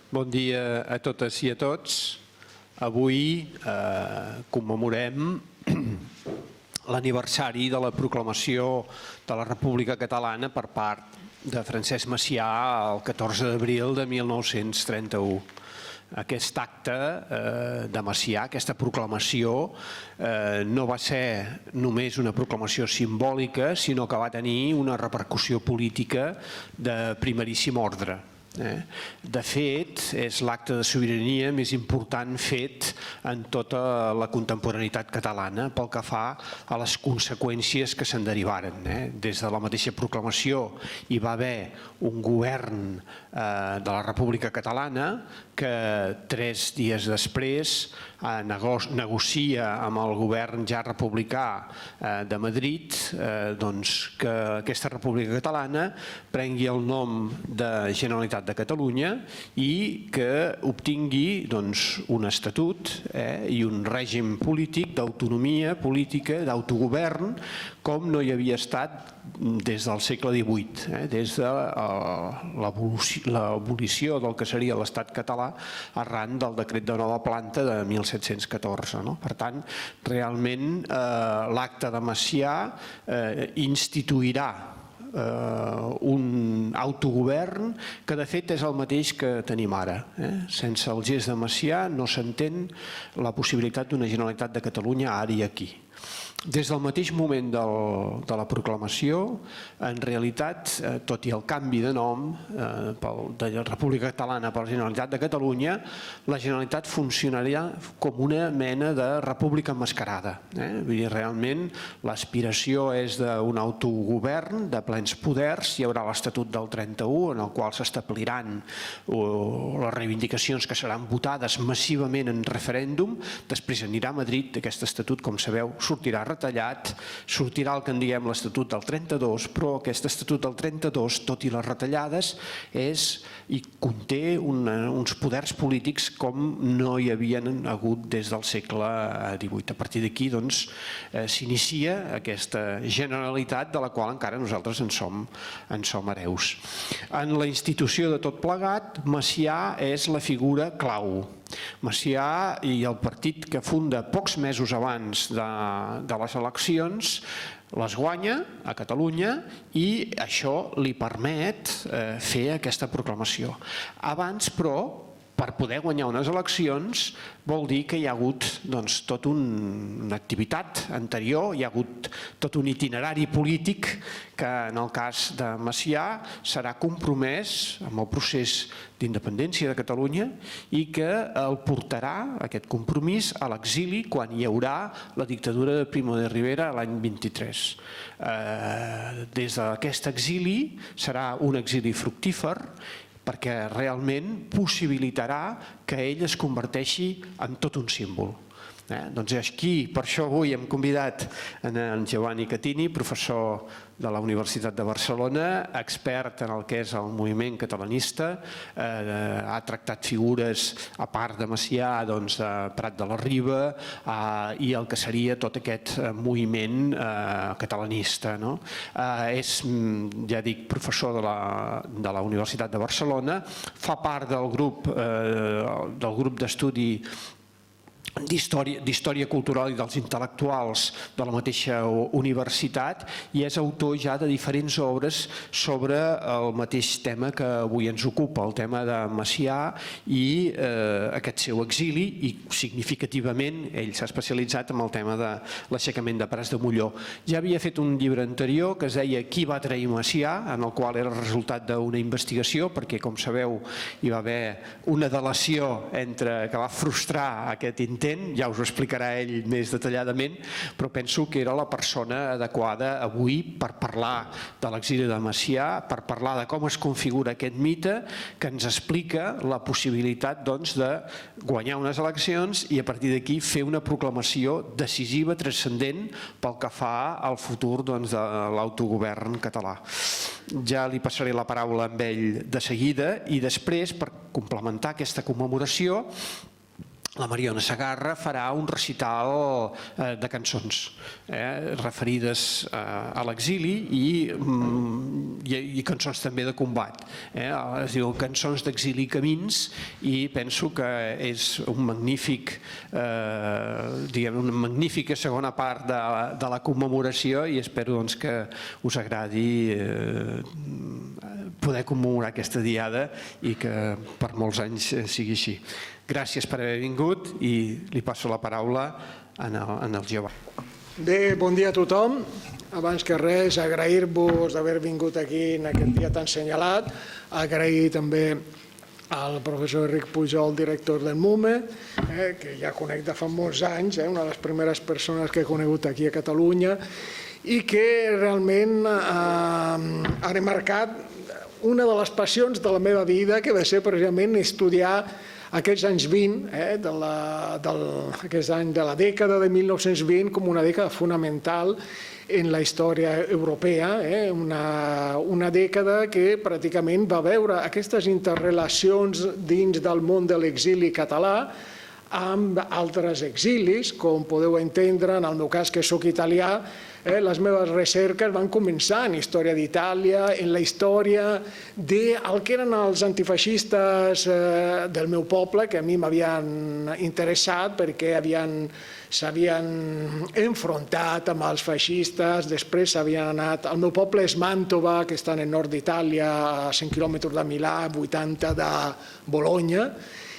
Bon dia a totes i a tots. Avui commemorem l'aniversari de la proclamació de la República Catalana per part de Francesc Macià el 14 d'abril de 1931. Aquest acte de Macià, aquesta proclamació, no va ser només una proclamació simbòlica, sinó que va tenir una repercussió política de primeríssim ordre. De fet, és l'acte de sobirania més important fet en tota la contemporaneïtat catalana pel que fa a les conseqüències que se'n derivaren. Des de la mateixa proclamació hi va haver un govern de la República Catalana que 3 dies després negocia amb el govern ja republicà de Madrid que aquesta República Catalana prengui el nom de Generalitat de Catalunya i que obtingui un estatut i un règim polític d'autonomia política, d'autogovern, com no hi havia estat des del segle XVIII, des de l'abolició del que seria l'estat català arran del decret de nova planta de 1714. Per tant, realment l'acte de Macià instituirà un autogovern que de fet és el mateix que tenim ara. Sense el gest de Macià no s'entén la possibilitat d'una Generalitat de Catalunya ara i aquí. Des del mateix moment de la proclamació, en realitat, tot i el canvi de nom de la República Catalana per la Generalitat de Catalunya, la Generalitat funcionaria com una mena de república emmascarada. Realment, l'aspiració és d'un autogovern de plens poders. Hi haurà l'Estatut del 31, en el qual s'establiran les reivindicacions que seran votades massivament en referèndum. Després anirà a Madrid, aquest estatut, com sabeu, sortirà retallat, sortirà el que en diem l'Estatut del 32, però aquest Estatut del 32, tot i les retallades, conté uns poders polítics com no hi havien hagut des del segle XVIII. A partir d'aquí s'inicia aquesta Generalitat de la qual encara nosaltres en som hereus. En la institució de tot plegat, Macià és la figura clau. Macià i el partit que funda pocs mesos abans de les eleccions les guanya a Catalunya i això li permet fer aquesta proclamació. Abans, però, per poder guanyar unes eleccions vol dir que hi ha hagut tota una activitat anterior, hi ha hagut tot un itinerari polític que en el cas de Macià serà compromès amb el procés d'independència de Catalunya i que el portarà, aquest compromís, a l'exili quan hi haurà la dictadura de Primo de Rivera l'any 23. Des d'aquest exili serà un exili fructífer perquè realment possibilitarà que ell es converteixi en tot un símbol. Doncs aquí, per això avui hem convidat en Giovanni Catini, professor de la Universitat de Barcelona, expert en el que és el moviment catalanista, ha tractat figures, a part de Macià, de Prat de la Riba i el que seria tot aquest moviment catalanista. És, ja dic, professor de la Universitat de Barcelona, fa part del grup d'estudi d'història cultural i dels intel·lectuals de la mateixa universitat i és autor ja de diferents obres sobre el mateix tema que avui ens ocupa, el tema de Macià i aquest seu exili, i significativament ell s'ha especialitzat en el tema de l'aixecament de Prats de Molló. Ja havia fet un llibre anterior que es deia Qui va trair Macià, en el qual era el resultat d'una investigació, perquè com sabeu hi va haver una delació que va frustrar aquest intent, ja us ho explicarà ell més detalladament, però penso que era la persona adequada avui per parlar de l'exili de Macià, per parlar de com es configura aquest mite que ens explica la possibilitat de guanyar unes eleccions i a partir d'aquí fer una proclamació decisiva, transcendent pel que fa al futur de l'autogovern català. Ja li passaré la paraula amb ell de seguida i després, per complementar aquesta commemoració, la Mariona Segarra farà un recital de cançons referides a l'exili i cançons també de combat. Es diu Cançons d'exili i camins i penso que és una magnífica segona part de la commemoració i espero que us agradi poder commemorar aquesta diada i que per molts anys sigui així. Gràcies per haver vingut i li passo la paraula al Giovanni. Bé, bon dia a tothom. Abans que res, agrair-vos d'haver vingut aquí en aquest dia tan assenyalat. Agrair també al professor Enric Pujol, director del MUME, que ja conec de fa molts anys, una de les primeres persones que he conegut aquí a Catalunya, i que realment ha remarcat una de les passions de la meva vida, que va ser precisament estudiar aquests anys 20, aquests anys de la dècada de 1920 com una dècada fonamental en la història europea, una dècada que pràcticament va veure aquestes interrelacions dins del món de l'exili català amb altres exilis, com podeu entendre, en el meu cas que soc italià, les meves recerques van començar en història d'Itàlia, en la història del que eren els antifeixistes del meu poble, que a mi m'havien interessat perquè s'havien enfrontat amb els feixistes, després s'havien anat... El meu poble és Màntova, que està en el nord d'Itàlia, a 100 quilòmetres de Milà, 80 de Bologna,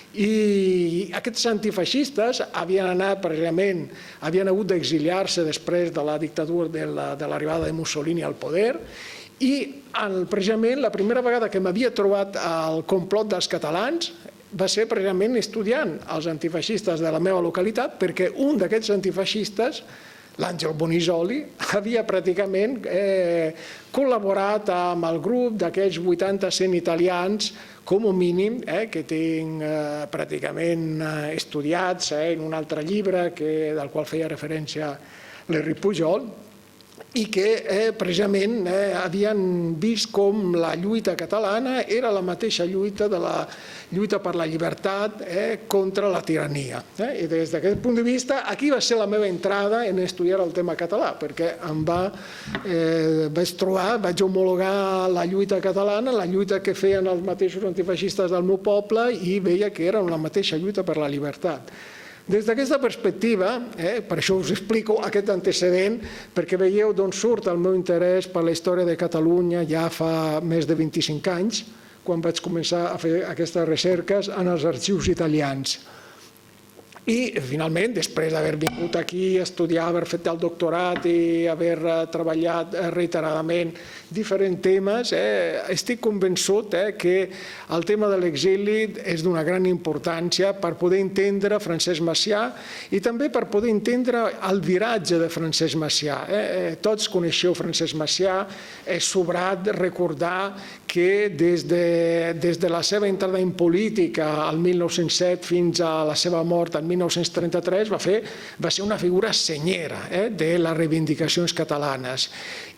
i aquests antifeixistes havien anat precisament, havien hagut d'exiliar-se després de la dictadura de l'arribada de Mussolini al poder i precisament la primera vegada que m'havia trobat el complot dels catalans va ser precisament estudiant els antifeixistes de la meva localitat perquè un d'aquests antifeixistes, l'Àngel Bonisoli, havia pràcticament col·laborat amb el grup d'aquells 80-100 italians com a mínim, que tinc pràcticament estudiats en un altre llibre del qual feia referència l'Enric Pujol, i que precisament havien vist com la lluita catalana era la mateixa lluita de la lluita per la llibertat contra la tirania. I des d'aquest punt de vista, aquí va ser la meva entrada en estudiar el tema català, perquè vaig homologar la lluita catalana, la lluita que feien els mateixos antifeixistes del meu poble i veia que era la mateixa lluita per la llibertat. Des d'aquesta perspectiva, per això us explico aquest antecedent, perquè veieu d'on surt el meu interès per la història de Catalunya ja fa més de 25 anys, quan vaig començar a fer aquestes recerques en els arxius italians. I, finalment, després d'haver vingut aquí a estudiar, haver fet el doctorat i haver treballat reiteradament diferents temes, estic convençut que el tema de l'exili és d'una gran importància per poder entendre Francesc Macià i també per poder entendre el viratge de Francesc Macià. Tots coneixeu Francesc Macià, és sobrat recordar que des de la seva entrada en política al 1907 fins a la seva mort al 1933 va ser una figura senyera de les reivindicacions catalanes.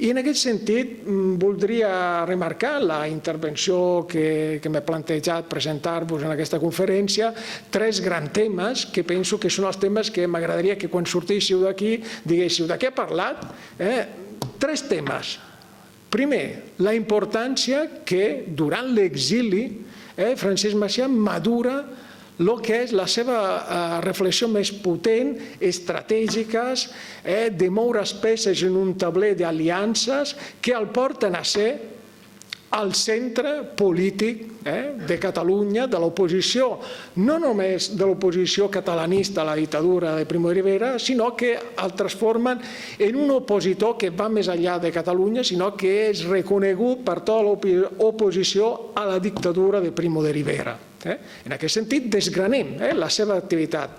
I en aquest sentit voldria remarcar la intervenció que m'he plantejat presentar-vos en aquesta conferència, tres grans temes que penso que són els temes que m'agradaria que quan sortíssiu d'aquí diguéssiu de què ha parlat. Tres temes. Primer, la importància que durant l'exili Francesc Macià madura el que és la seva reflexió més potent, estratègiques, de moure les peces en un tabler d'aliances que el porten a ser al centre polític de Catalunya, de l'oposició, no només de l'oposició catalanista a la dictadura de Primo de Rivera, sinó que el transformen en un opositor que va més enllà de Catalunya, sinó que és reconegut per tota l'oposició a la dictadura de Primo de Rivera. En aquest sentit, desgranem la seva activitat.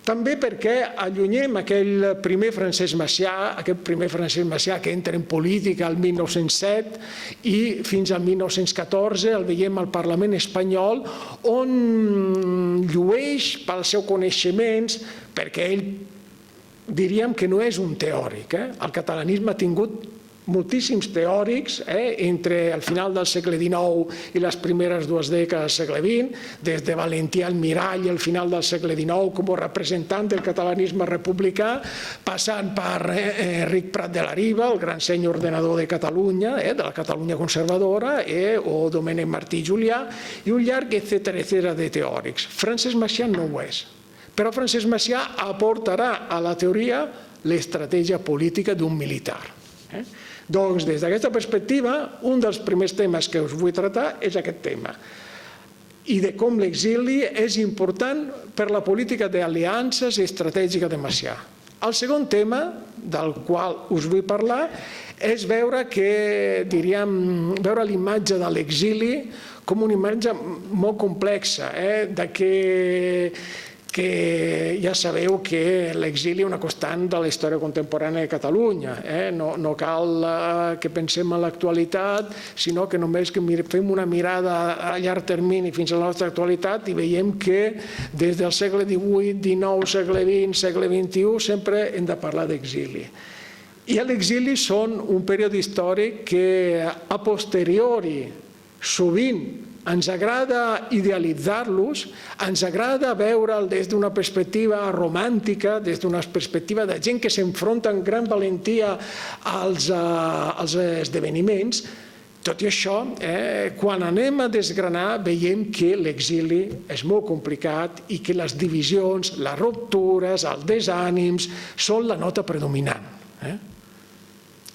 També perquè allunyem aquell primer Francesc Macià que entra en política el 1907 i fins al 1914 el veiem al Parlament espanyol on llueix pels seus coneixements, perquè ell diríem que no és un teòric. El catalanisme ha tingut moltíssims teòrics entre el final del segle XIX i les primeres dues dècades del segle XX, des de Valentí Almirall al final del segle XIX com a representant del catalanisme republicà, passant per Enric Prat de la Riba, el gran seny ordenador de Catalunya, de la Catalunya conservadora, o Domènec Martí i Julià, i un llarg etcètera de teòrics. Francesc Macià no ho és, però Francesc Macià aportarà a la teoria l'estratègia política d'un militar. Doncs, des d'aquesta perspectiva, un dels primers temes que us vull tractar és aquest tema, i de com l'exili és important per la política d'aliances estratègica de Macià. El segon tema del qual us vull parlar és veure l'imatge de l'exili com una imatge molt complexa, que ja sabeu que l'exili és una constant de la història contemporània de Catalunya. No cal que pensem en l'actualitat, sinó que només que fem una mirada a llarg termini fins a la nostra actualitat i veiem que des del segle XVIII, XIX, segle XX, segle XXI, sempre hem de parlar d'exili. I l'exili són un període històric que a posteriori sovint ens agrada idealitzar-los, ens agrada veure'l des d'una perspectiva romàntica, des d'una perspectiva de gent que s'enfronta amb gran valentia als esdeveniments. Tot i això, quan anem a desgranar, veiem que l'exili és molt complicat i que les divisions, les ruptures, els desànims són la nota predominant.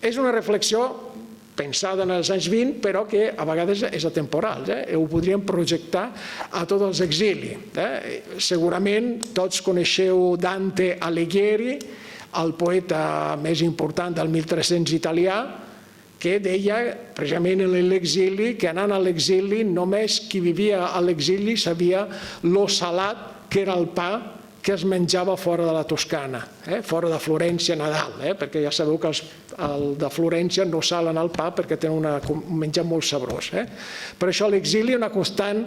És una reflexió pensada en els anys 20, però que a vegades és atemporal. Ho podríem projectar a tots els exilis. Segurament tots coneixeu Dante Alighieri, el poeta més important del 1300 italià, que deia precisament en l'exili que anant a l'exili només qui vivia a l'exili sabia lo salat que era el pa que es menjava fora de la Toscana, fora de Florència a Nadal, perquè ja sabeu que el de Florència no salen el pa perquè tenen un menjar molt sabrós. Per això l'exili és una constant,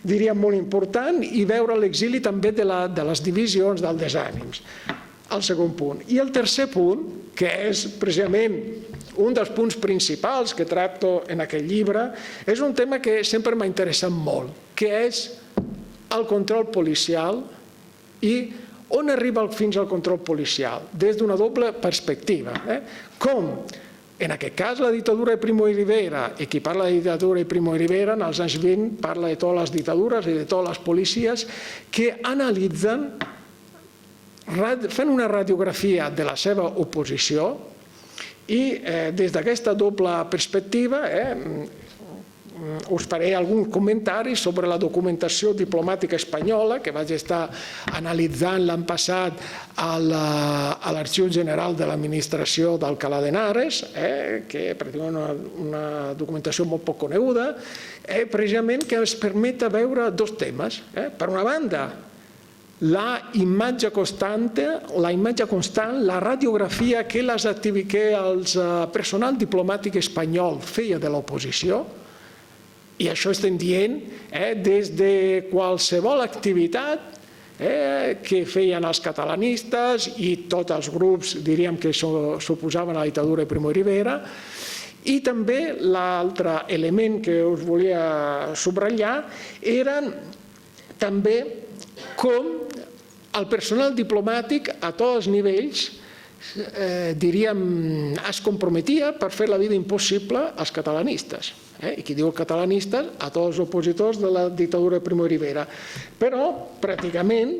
diríem, molt important, i veure l'exili també de les divisions, dels desànims. El segon punt. I el tercer punt, que és precisament un dels punts principals que tracto en aquest llibre, és un tema que sempre m'ha interessat molt, que és el control policial i on arriba fins al control policial, des d'una doble perspectiva. Com, en aquest cas, la dictadura de Primo de Rivera, i qui parla de dictadura de Primo de Rivera, en els anys 20 parla de totes les dictadures i de totes les policies que analitzen, fan una radiografia de la seva oposició i des d'aquesta doble perspectiva us faré alguns comentaris sobre la documentació diplomàtica espanyola que vaig estar analitzant l'any passat a l'Arxiu General de l'Administració d'Alcalá de Henares, que és una documentació molt poc coneguda, precisament que ens permet veure dos temes. Per una banda, la imatge constant, la radiografia que el personal diplomàtic espanyol feia de l'oposició, i això estem dient des de qualsevol activitat que feien els catalanistes i tots els grups, diríem, que s'oposaven a la dictadura de Primo de Rivera. I també l'altre element que us volia subratllar era també com el personal diplomàtic a tots els nivells, diríem, es comprometia per fer la vida impossible als catalanistes. I qui diu catalanistes, a tots els opositors de la dictadura de Primo de Rivera. Però, pràcticament,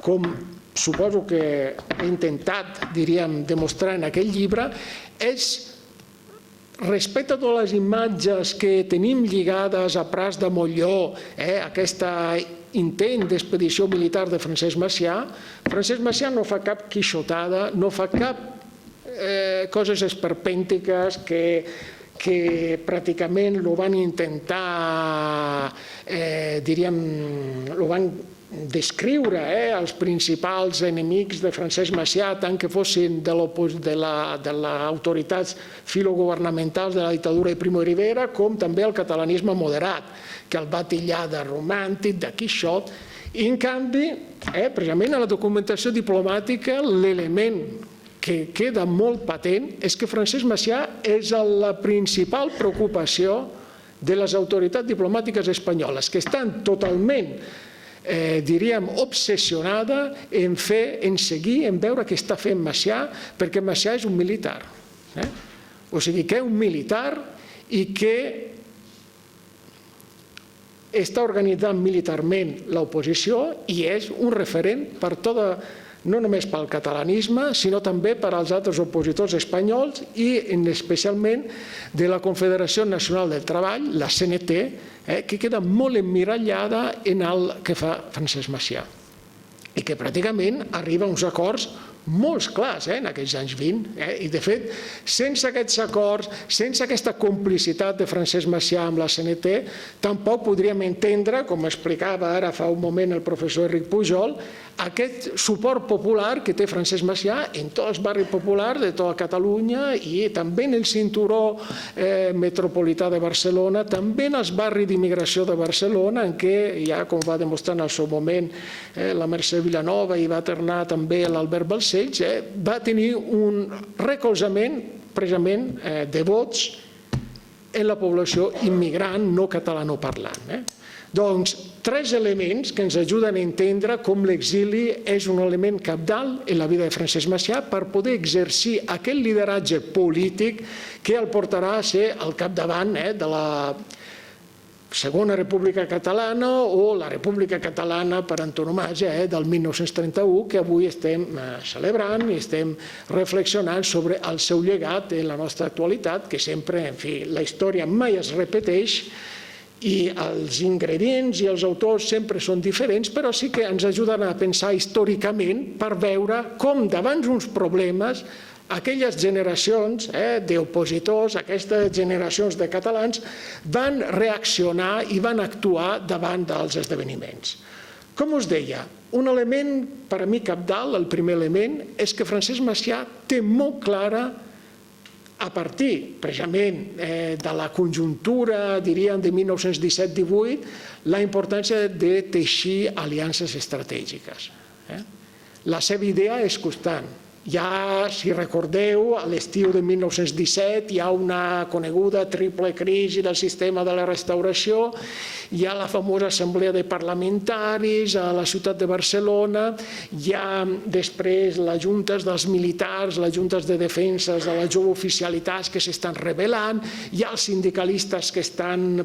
com suposo que he intentat, diríem, demostrar en aquest llibre, és respecte a totes les imatges que tenim lligades a Prats de Molló, aquest intent d'expedició militar de Francesc Macià no fa cap quixotada, no fa cap coses esperpèntiques que pràcticament ho van intentar, diríem, ho van descriure els principals enemics de Francesc Macià, tant que fossin de les autoritats filogovernamentals de la dictadura de Primo de Rivera, com també el catalanisme moderat, que el va titllar de romàntic, de quixot. I en canvi, precisament a la documentació diplomàtica, l'element que queda molt patent és que Francesc Macià és la principal preocupació de les autoritats diplomàtiques espanyoles, que estan totalment, diríem, obsessionades en seguir, en veure què està fent Macià, perquè Macià és un militar. O sigui, que és un militar i que està organitzant militarment l'oposició i és un referent per tota, no només pel catalanisme, sinó també per als altres opositors espanyols i especialment de la Confederació Nacional del Treball, la CNT, que queda molt emmirallada en el que fa Francesc Macià i que pràcticament arriba a uns acords molt clars en aquells anys 20. I de fet, sense aquests acords, sense aquesta complicitat de Francesc Macià amb la CNT, tampoc podríem entendre, com explicava ara fa un moment el professor Enric Pujol, aquest suport popular que té Francesc Macià en tots els barris populars de tota Catalunya i també en el cinturó metropolità de Barcelona, també en els barris d'immigració de Barcelona, en què ja, com va demostrar en el seu moment la Mercè Vilanova i va tornar també l'Albert Balcells, va tenir un recolzament precisament de vots en la població immigrant no catalanoparlant. Doncs, tres elements que ens ajuden a entendre com l'exili és un element cabdal en la vida de Francesc Macià per poder exercir aquest lideratge polític que el portarà a ser al capdavant de la Segona República Catalana o la República Catalana per antonomàsia del 1931, que avui estem celebrant i estem reflexionant sobre el seu llegat en la nostra actualitat, que sempre, en fi, la història mai es repeteix i els ingredients i els autors sempre són diferents, però sí que ens ajuden a pensar històricament per veure com davant d'uns problemes aquelles generacions d'opositors, aquestes generacions de catalans van reaccionar i van actuar davant dels esdeveniments. Com us deia, un element per a mi cabdal, el primer element, és que Francesc Macià té molt clara, a partir precisament de la conjuntura, diríem, de 1917-18, la importància de teixir aliances estratègiques. La seva idea és constant. Ja, si recordeu, a l'estiu de 1917 hi ha una coneguda triple crisi del sistema de la restauració, hi ha la famosa assemblea de parlamentaris a la ciutat de Barcelona, hi ha després les juntes dels militars, les juntes de defenses de les oficialitats que s'estan rebel·lant, hi ha els sindicalistes que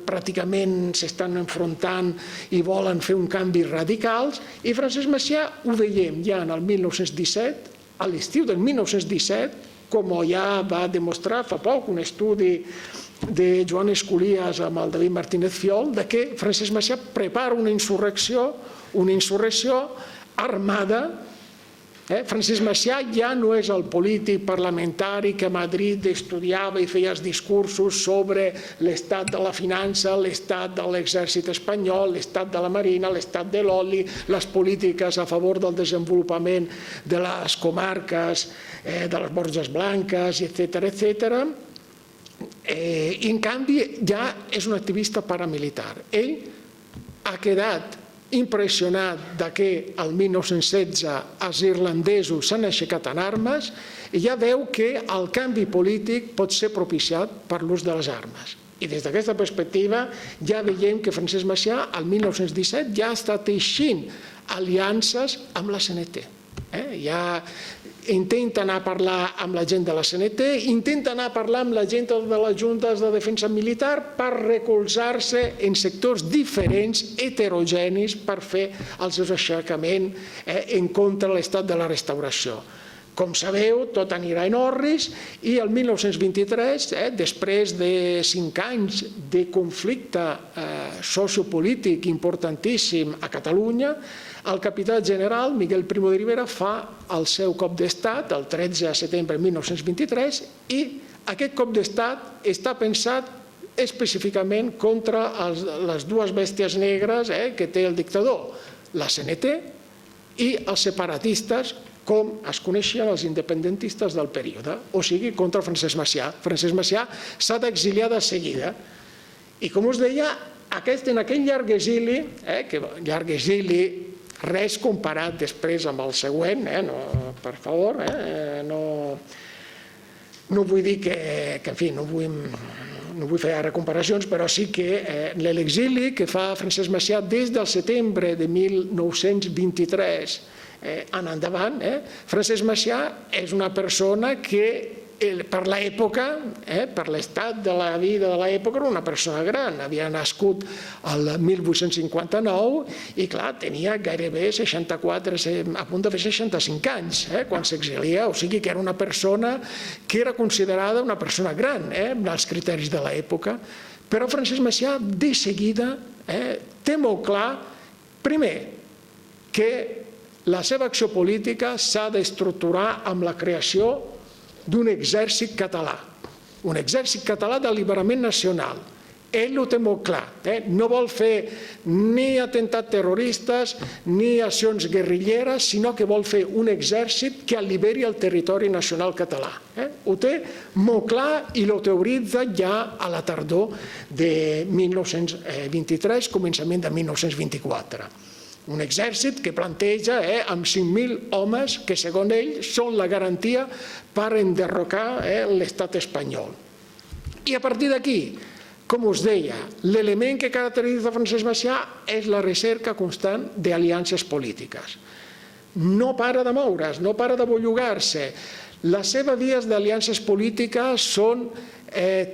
pràcticament s'estan enfrontant i volen fer un canvi radicals, i Francesc Macià ho veiem ja en el 1917, a l'estiu del 1917, com ja va demostrar fa poc un estudi de Joan Esculias amb el David Martínez Fiol, que Francesc Macià prepara una insurrecció armada. Francesc Macià ja no és el polític parlamentari que a Madrid estudiava i feia els discursos sobre l'estat de la finança, l'estat de l'exèrcit espanyol, l'estat de la marina, l'estat de l'oli, les polítiques a favor del desenvolupament de les comarques, de les Borges Blanques, etc. I en canvi ja és un activista paramilitar. Ell ha quedat impressionat que el 1916 els irlandesos s'han aixecat en armes i ja veu que el canvi polític pot ser propiciat per l'ús de les armes. I des d'aquesta perspectiva ja veiem que Francesc Macià el 1917 ja està teixint aliances amb la CNT. Ja intenta anar a parlar amb la gent de la CNT, intenta anar a parlar amb la gent de les juntes de defensa militar per recolzar-se en sectors diferents, heterogenis, per fer el seu aixecament en contra de l'estat de la restauració. Com sabeu, tot anirà en orris i el 1923, després de 5 anys de conflicte sociopolític importantíssim a Catalunya, el capità general Miguel Primo de Rivera fa el seu cop d'estat el 13 de setembre de 1923 i aquest cop d'estat està pensat específicament contra les dues bèsties negres que té el dictador, la CNT i els separatistes, com es coneixien els independentistes del període, o sigui, contra Francesc Macià. Francesc Macià s'ha d'exiliar de seguida. I com us deia, en aquell llarg exili, llarg exili res comparat després amb el següent, per favor, no vull dir que en fi, no vull fer ara comparacions, però sí que l'exili que fa Francesc Macià des del setembre de 1923 en endavant, Francesc Macià és una persona que per l'època, per l'estat de la vida de l'època, era una persona gran. Havia nascut el 1859 i, clar, tenia gairebé 64, a punt de fer 65 anys quan s'exilia. O sigui que era una persona que era considerada una persona gran als criteris de l'època. Però Francesc Macià, de seguida, té molt clar, primer, que la seva acció política s'ha d'estructurar amb la creació d'un exèrcit català, un exèrcit català d'alliberament nacional. Ell ho té molt clar, no vol fer ni atemptats terroristes ni accions guerrilleres, sinó que vol fer un exèrcit que alliberi el territori nacional català. Ho té molt clar i ho teoritza ja a la tardor de 1923, començament de 1924. Un exèrcit que planteja amb 5.000 homes que, segons ell, són la garantia per enderrocar l'estat espanyol. I a partir d'aquí, com us deia, l'element que caracteritza Francesc Macià és la recerca constant d'aliances polítiques. No para de moure's, no para de bellugar-se. Les seves vies d'aliances polítiques són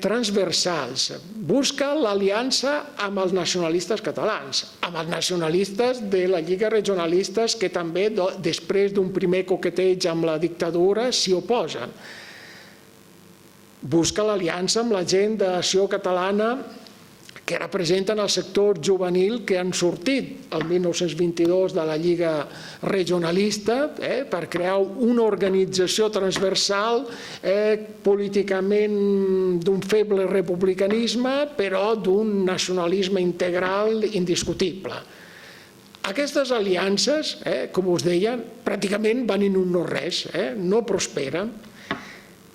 transversals. Busca l'aliança amb els nacionalistes catalans, amb els nacionalistes de la Lliga Regionalistes que també, després d'un primer coqueteig amb la dictadura, s'hi oposen. Busca l'aliança amb la gent d'Acció Catalana que representen el sector juvenil que han sortit el 1922 de la Lliga Regionalista per crear una organització transversal políticament d'un feble republicanisme però d'un nacionalisme integral indiscutible. Aquestes aliances, com us deia, pràcticament van en un no-res, no prosperen.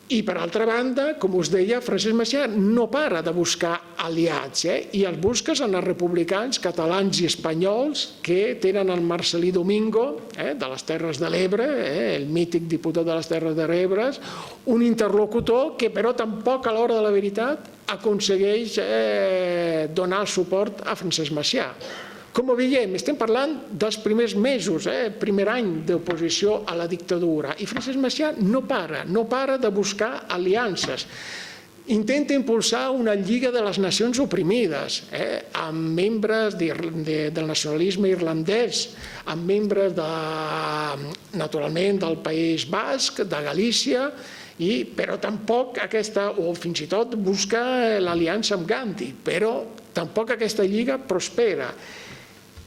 I, per altra banda, com us deia, Francesc Macià no para de buscar aliats i els busques en els republicans catalans i espanyols que tenen el Marcelí Domingo, de les Terres de l'Ebre, el mític diputat de les Terres de l'Ebre, un interlocutor que, però, tampoc a l'hora de la veritat aconsegueix donar el suport a Francesc Macià. Com ho veiem, estem parlant dels primers mesos, primer any d'oposició a la dictadura. I Francesc Macià no para de buscar aliances. Intenta impulsar una Lliga de les Nacions Oprimides, amb membres del nacionalisme irlandès, amb membres, naturalment, del País Basc, de Galícia, però tampoc aquesta, o fins i tot busca l'aliança amb Gandhi, però tampoc aquesta lliga prospera.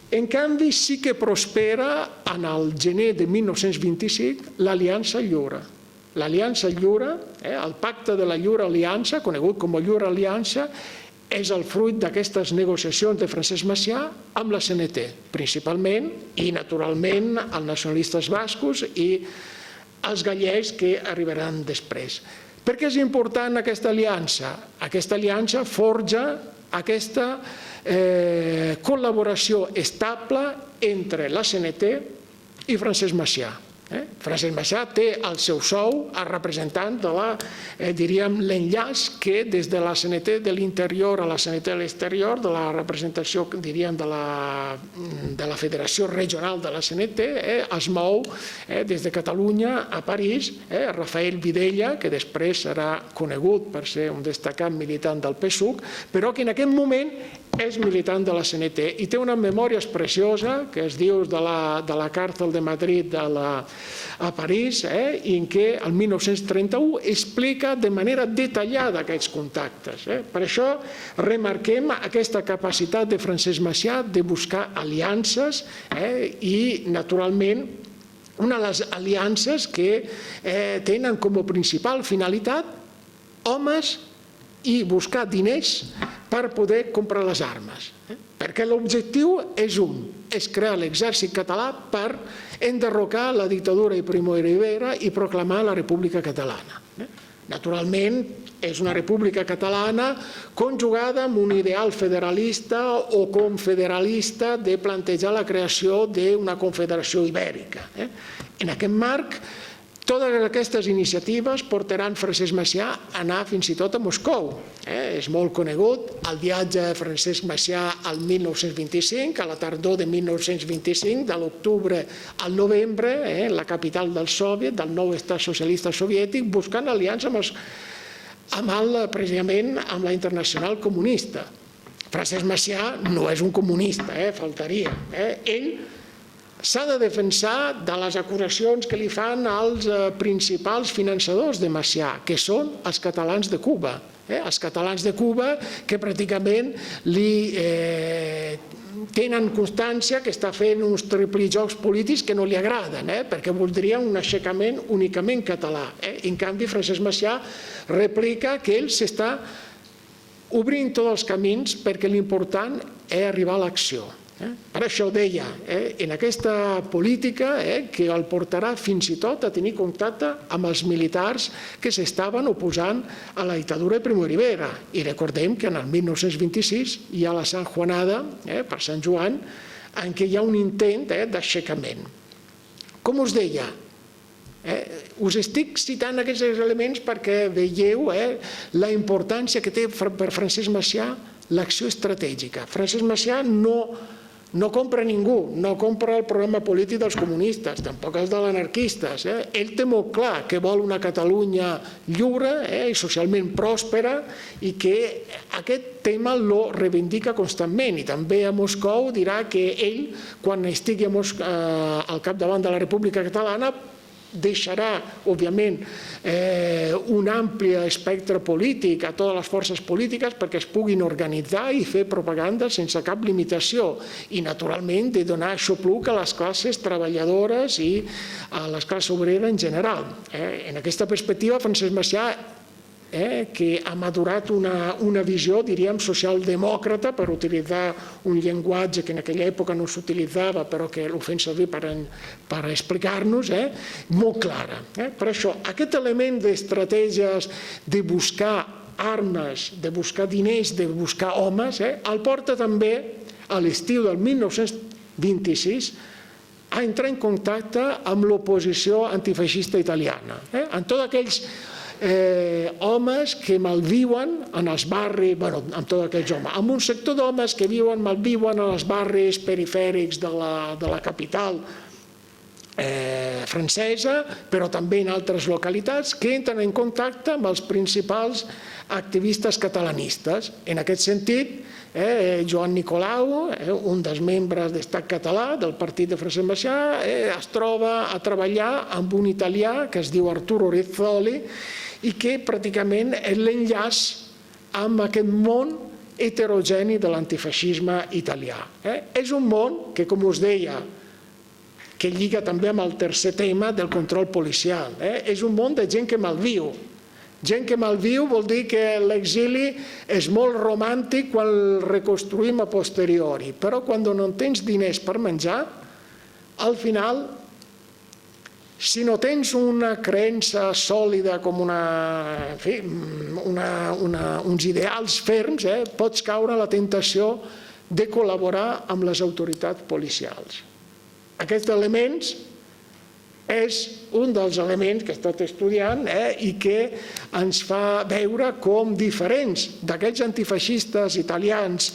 En canvi, sí que prospera en el gener de 1925 l'Aliança Lliure. L'Aliança Lliure, el pacte de la Lliure Aliança, conegut com a Lliure Aliança, és el fruit d'aquestes negociacions de Francesc Macià amb la CNT, principalment, i naturalment els nacionalistes bascos i els gallecs que arribaran després. Per què és important aquesta aliança? Aquesta aliança forja aquesta col·laboració estable entre la CNT i Francesc Macià. Francesc Macià té el seu sou a representant de l'enllaç que des de la CNT de l'interior a la CNT de l'exterior, de la representació de la Federació Regional de la CNT, es mou des de Catalunya a París. Rafael Vidella, que després serà conegut per ser un destacat militant del PSUC, però que en aquest moment és militant de la CNT i té una memòria preciosa que es diu de la càrcel de Madrid a París, en què el 1931 explica de manera detallada aquests contactes. Per això remarquem aquesta capacitat de Francesc Macià de buscar aliances i, naturalment, una de les aliances que tenen com a principal finalitat homes i buscar diners per poder comprar les armes. Perquè l'objectiu és és crear l'exèrcit català per enderrocar la dictadura de Primo de Rivera i proclamar la República Catalana. Naturalment, és una república catalana conjugada amb un ideal federalista o confederalista de plantejar la creació d'una confederació ibèrica. En aquest marc, totes aquestes iniciatives portaran Francesc Macià a anar fins i tot a Moscou. És molt conegut el viatge de Francesc Macià al 1925, a la tardor de 1925, de l'octubre al novembre, la capital del Soviet, del nou estat socialista soviètic, buscant aliança precisament amb la Internacional Comunista. Francesc Macià no és un comunista, faltaria. Ell s'ha de defensar de les acusacions que li fan els principals finançadors de Macià, que són els catalans de Cuba. Els catalans de Cuba que pràcticament tenen constància que està fent uns triplijocs polítics que no li agraden, perquè voldrien un aixecament únicament català. En canvi, Francesc Macià replica que ell s'està obrint tots els camins perquè l'important és arribar a l'acció. Per això deia, en aquesta política que el portarà fins i tot a tenir contacte amb els militars que s'estaven oposant a la dictadura de Primo de Rivera. I recordem que en el 1926 hi ha la Sant Juanada, per Sant Joan, en què hi ha un intent d'aixecament. Com us deia, us estic citant aquests elements perquè veieu la importància que té per Francesc Macià l'acció estratègica. Francesc Macià no compra ningú, no compra el programa polític dels comunistes, tampoc els de l'anarquistes. Ell té molt clar que vol una Catalunya lliure i socialment pròspera i que aquest tema lo reivindica constantment. I també a Moscou dirà que ell, quan estigui al capdavant de la República Catalana, deixarà, òbviament, un ampli espectre polític a totes les forces polítiques perquè es puguin organitzar i fer propaganda sense cap limitació i, naturalment, de donar aixopluc a les classes treballadores i a les classes obreres en general. En aquesta perspectiva, Francesc Macià, que ha madurat una visió, diríem, socialdemòcrata, per utilitzar un llenguatge que en aquella època no s'utilitzava, però que ho fem servir per explicar-nos, molt clara. Per això, aquest element d'estratègies de buscar armes, de buscar diners, de buscar homes, el porta també a l'estiu del 1926 a entrar en contacte amb l'oposició antifeixista italiana, amb tots aquells homes que malviuen en els barris, amb tots aquells homes, amb un sector d'homes que malviuen en els barris perifèrics de la capital francesa, però també en altres localitats, que entren en contacte amb els principals activistes catalanistes. En aquest sentit, Joan Nicolau, un dels membres d'Estat Català del partit de Francesc Macià, es troba a treballar amb un italià que es diu Arturo Rizzoli i que pràcticament és l'enllaç amb aquest món heterogeni de l'antifeixisme italià. És un món que, com us deia, que lliga també amb el tercer tema del control policial. És un món de gent que malviu. Gent que malviu vol dir que l'exili és molt romàntic quan el reconstruïm a posteriori, però quan no tens diners per menjar, al final, si no tens una creença sòlida com uns ideals ferms, pots caure en la tentació de col·laborar amb les autoritats policials. Aquests elements és un dels elements que he estat estudiant i que ens fa veure com diferents d'aquells antifeixistes italians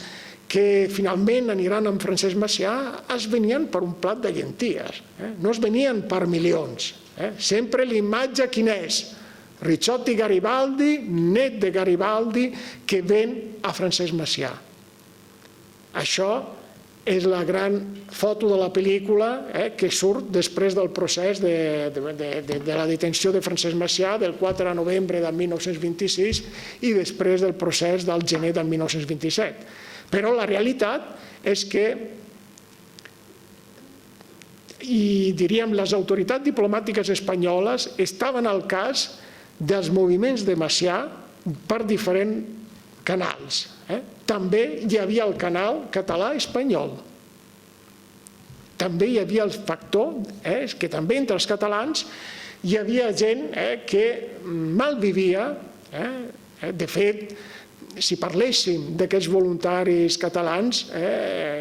que finalment aniran amb Francesc Macià es venien per un plat de llenties, no es venien per milions. Sempre l'imatge quina és? Ricciotti Garibaldi, net de Garibaldi, que ven a Francesc Macià. Això és la gran foto de la pel·lícula que surt després del procés de la detenció de Francesc Macià del 4 de novembre del 1926 i després del procés del gener del 1927. Però la realitat és que, i diríem, les autoritats diplomàtiques espanyoles estaven al cas dels moviments de Macià per diferents canals. També hi havia el canal català-espanyol. També hi havia el factor que també entre els catalans hi havia gent que malvivia De fet, si parléssim d'aquests voluntaris catalans,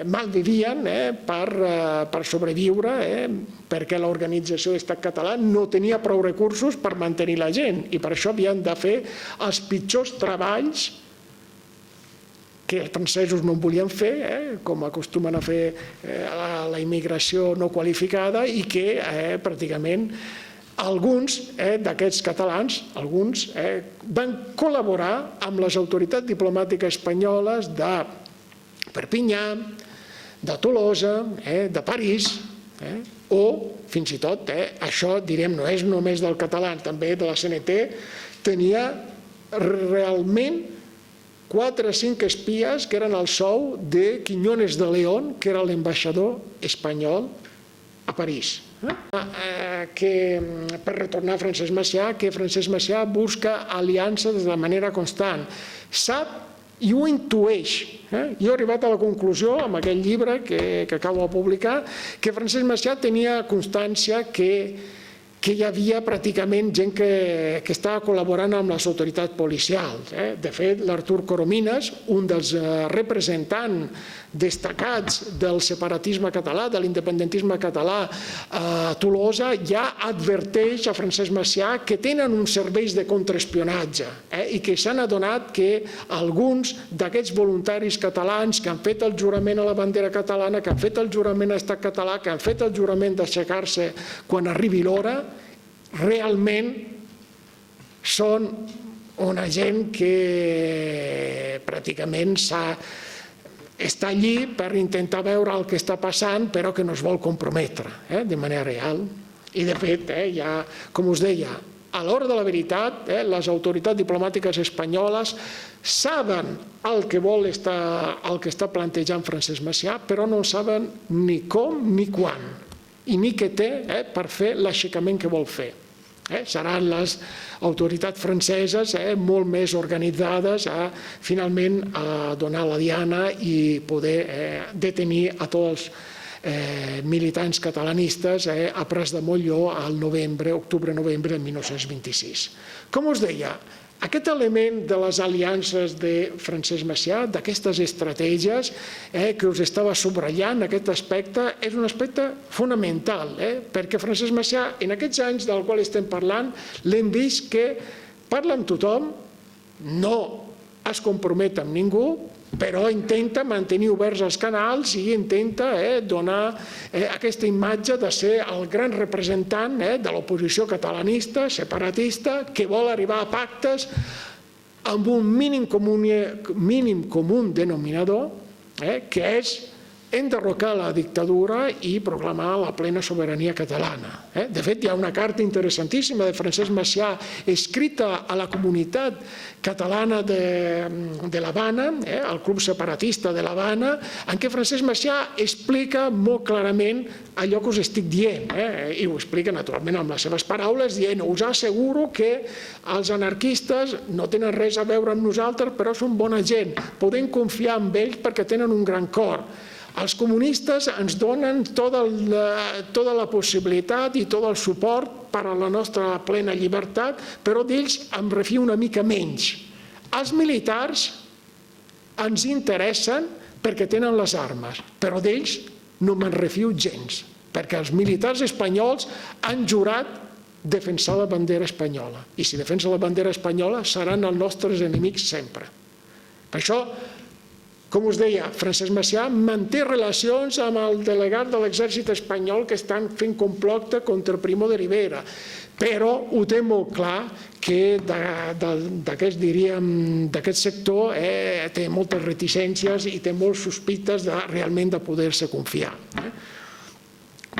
malvivien per sobreviure, perquè l'organització d'Estat català no tenia prou recursos per mantenir la gent i per això havien de fer els pitjors treballs que els francesos no en volien fer, com acostumen a fer la immigració no qualificada, i que pràcticament alguns d'aquests catalans van col·laborar amb les autoritats diplomàtiques espanyoles de Perpinyà, de Tolosa, de París, o fins i tot, això direm no és només del català, també de la CNT, tenia realment 4 o 5 espies que eren el sou de Quiñones de León, que era l'ambaixador espanyol a París. Per retornar a Francesc Macià, que Francesc Macià busca aliances de manera constant. Sap i ho intueix. Jo he arribat a la conclusió, amb aquell llibre que acabo de publicar, que Francesc Macià tenia constància que hi havia pràcticament gent que estava col·laborant amb les autoritats policials. De fet, l'Artur Coromines, un dels representants destacats del separatisme català, de l'independentisme català a Tolosa, ja adverteix a Francesc Macià que tenen uns serveis de contraespionatge i que s'han adonat que alguns d'aquests voluntaris catalans que han fet el jurament a la bandera catalana, que han fet el jurament a l'Estat català, que han fet el jurament d'aixecar-se quan arribi l'hora, realment són una gent que pràcticament està allí per intentar veure el que està passant, però que no es vol comprometre de manera real. I de fet, ja, com us deia, a l'hora de la veritat, les autoritats diplomàtiques espanyoles saben el que està plantejant Francesc Macià, però no saben ni com ni quan, i ni què té per fer l'aixecament que vol fer. Seran les autoritats franceses molt més organitzades a finalment donar la diana i poder detenir a tots els militants catalanistes a Pras de Molló al octubre-novembre de 1926. Com us deia, aquest element de les aliances de Francesc Macià, d'aquestes estratègies que us estava subratllant, aquest aspecte és un aspecte fonamental, perquè Francesc Macià, en aquests anys del qual estem parlant, l'hem vist que parla amb tothom, no es compromet amb ningú, però intenta mantenir oberts els canals i intenta donar aquesta imatge de ser el gran representant de l'oposició catalanista, separatista, que vol arribar a pactes amb un mínim comú denominador, que és enderrocar la dictadura i proclamar la plena sobirania catalana. De fet, hi ha una carta interessantíssima de Francesc Macià escrita a la comunitat catalana de l'Havana, al club separatista de l'Havana, en què Francesc Macià explica molt clarament allò que us estic dient, i ho explica naturalment amb les seves paraules, dient: us asseguro que els anarquistes no tenen res a veure amb nosaltres, però són bona gent, podem confiar en ells perquè tenen un gran cor. Els comunistes ens donen tota la possibilitat i tot el suport per a la nostra plena llibertat, però d'ells em refio una mica menys. Els militars ens interessen perquè tenen les armes, però d'ells no me'n refio gens, perquè els militars espanyols han jurat defensar la bandera espanyola, i si defensa la bandera espanyola seran els nostres enemics sempre. Per això, com us deia, Francesc Macià manté relacions amb el delegat de l'exèrcit espanyol que estan fent complot contra Primo de Rivera, però ho té molt clar que d'aquest sector té moltes reticències i té moltes sospites realment de poder-se confiar.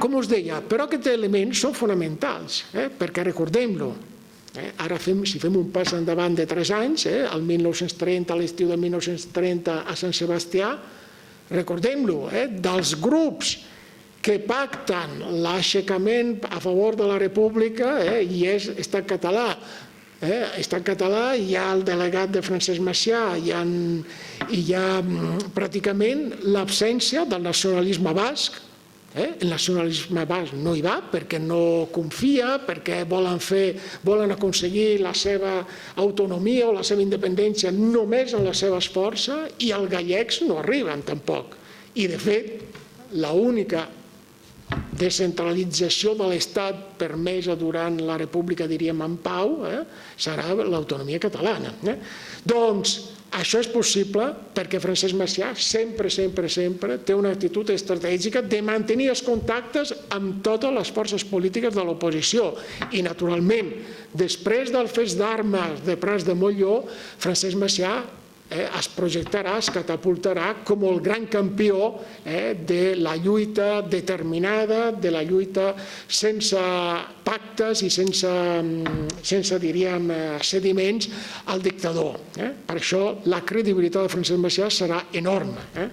Com us deia, però aquests elements són fonamentals, perquè recordem-lo, ara si fem un pas endavant de 3 anys, el 1930, a l'estiu de 1930 a Sant Sebastià, recordem-lo, dels grups que pacten l'aixecament a favor de la República, i és Estat Català. Estat Català, hi ha el delegat de Francesc Macià, hi ha pràcticament l'absència del nacionalisme basc, El nacionalisme basc no hi va perquè no confia, perquè volen aconseguir la seva autonomia o la seva independència només amb les seves forces, i els gallecs no arriben tampoc. I de fet, l'única descentralització de l'Estat permesa durant la República, diríem, en pau, serà l'autonomia catalana. Doncs això és possible perquè Francesc Macià sempre té una actitud estratègica de mantenir els contactes amb totes les forces polítiques de l'oposició. I, naturalment, després del feix d'armes de Prats de Molló, Francesc Macià es projectarà, es catapultarà com el gran campió de la lluita determinada, de la lluita sense pactes i sense, diríem, cediments al dictador. Per això la credibilitat de Francesc Macià serà enorme.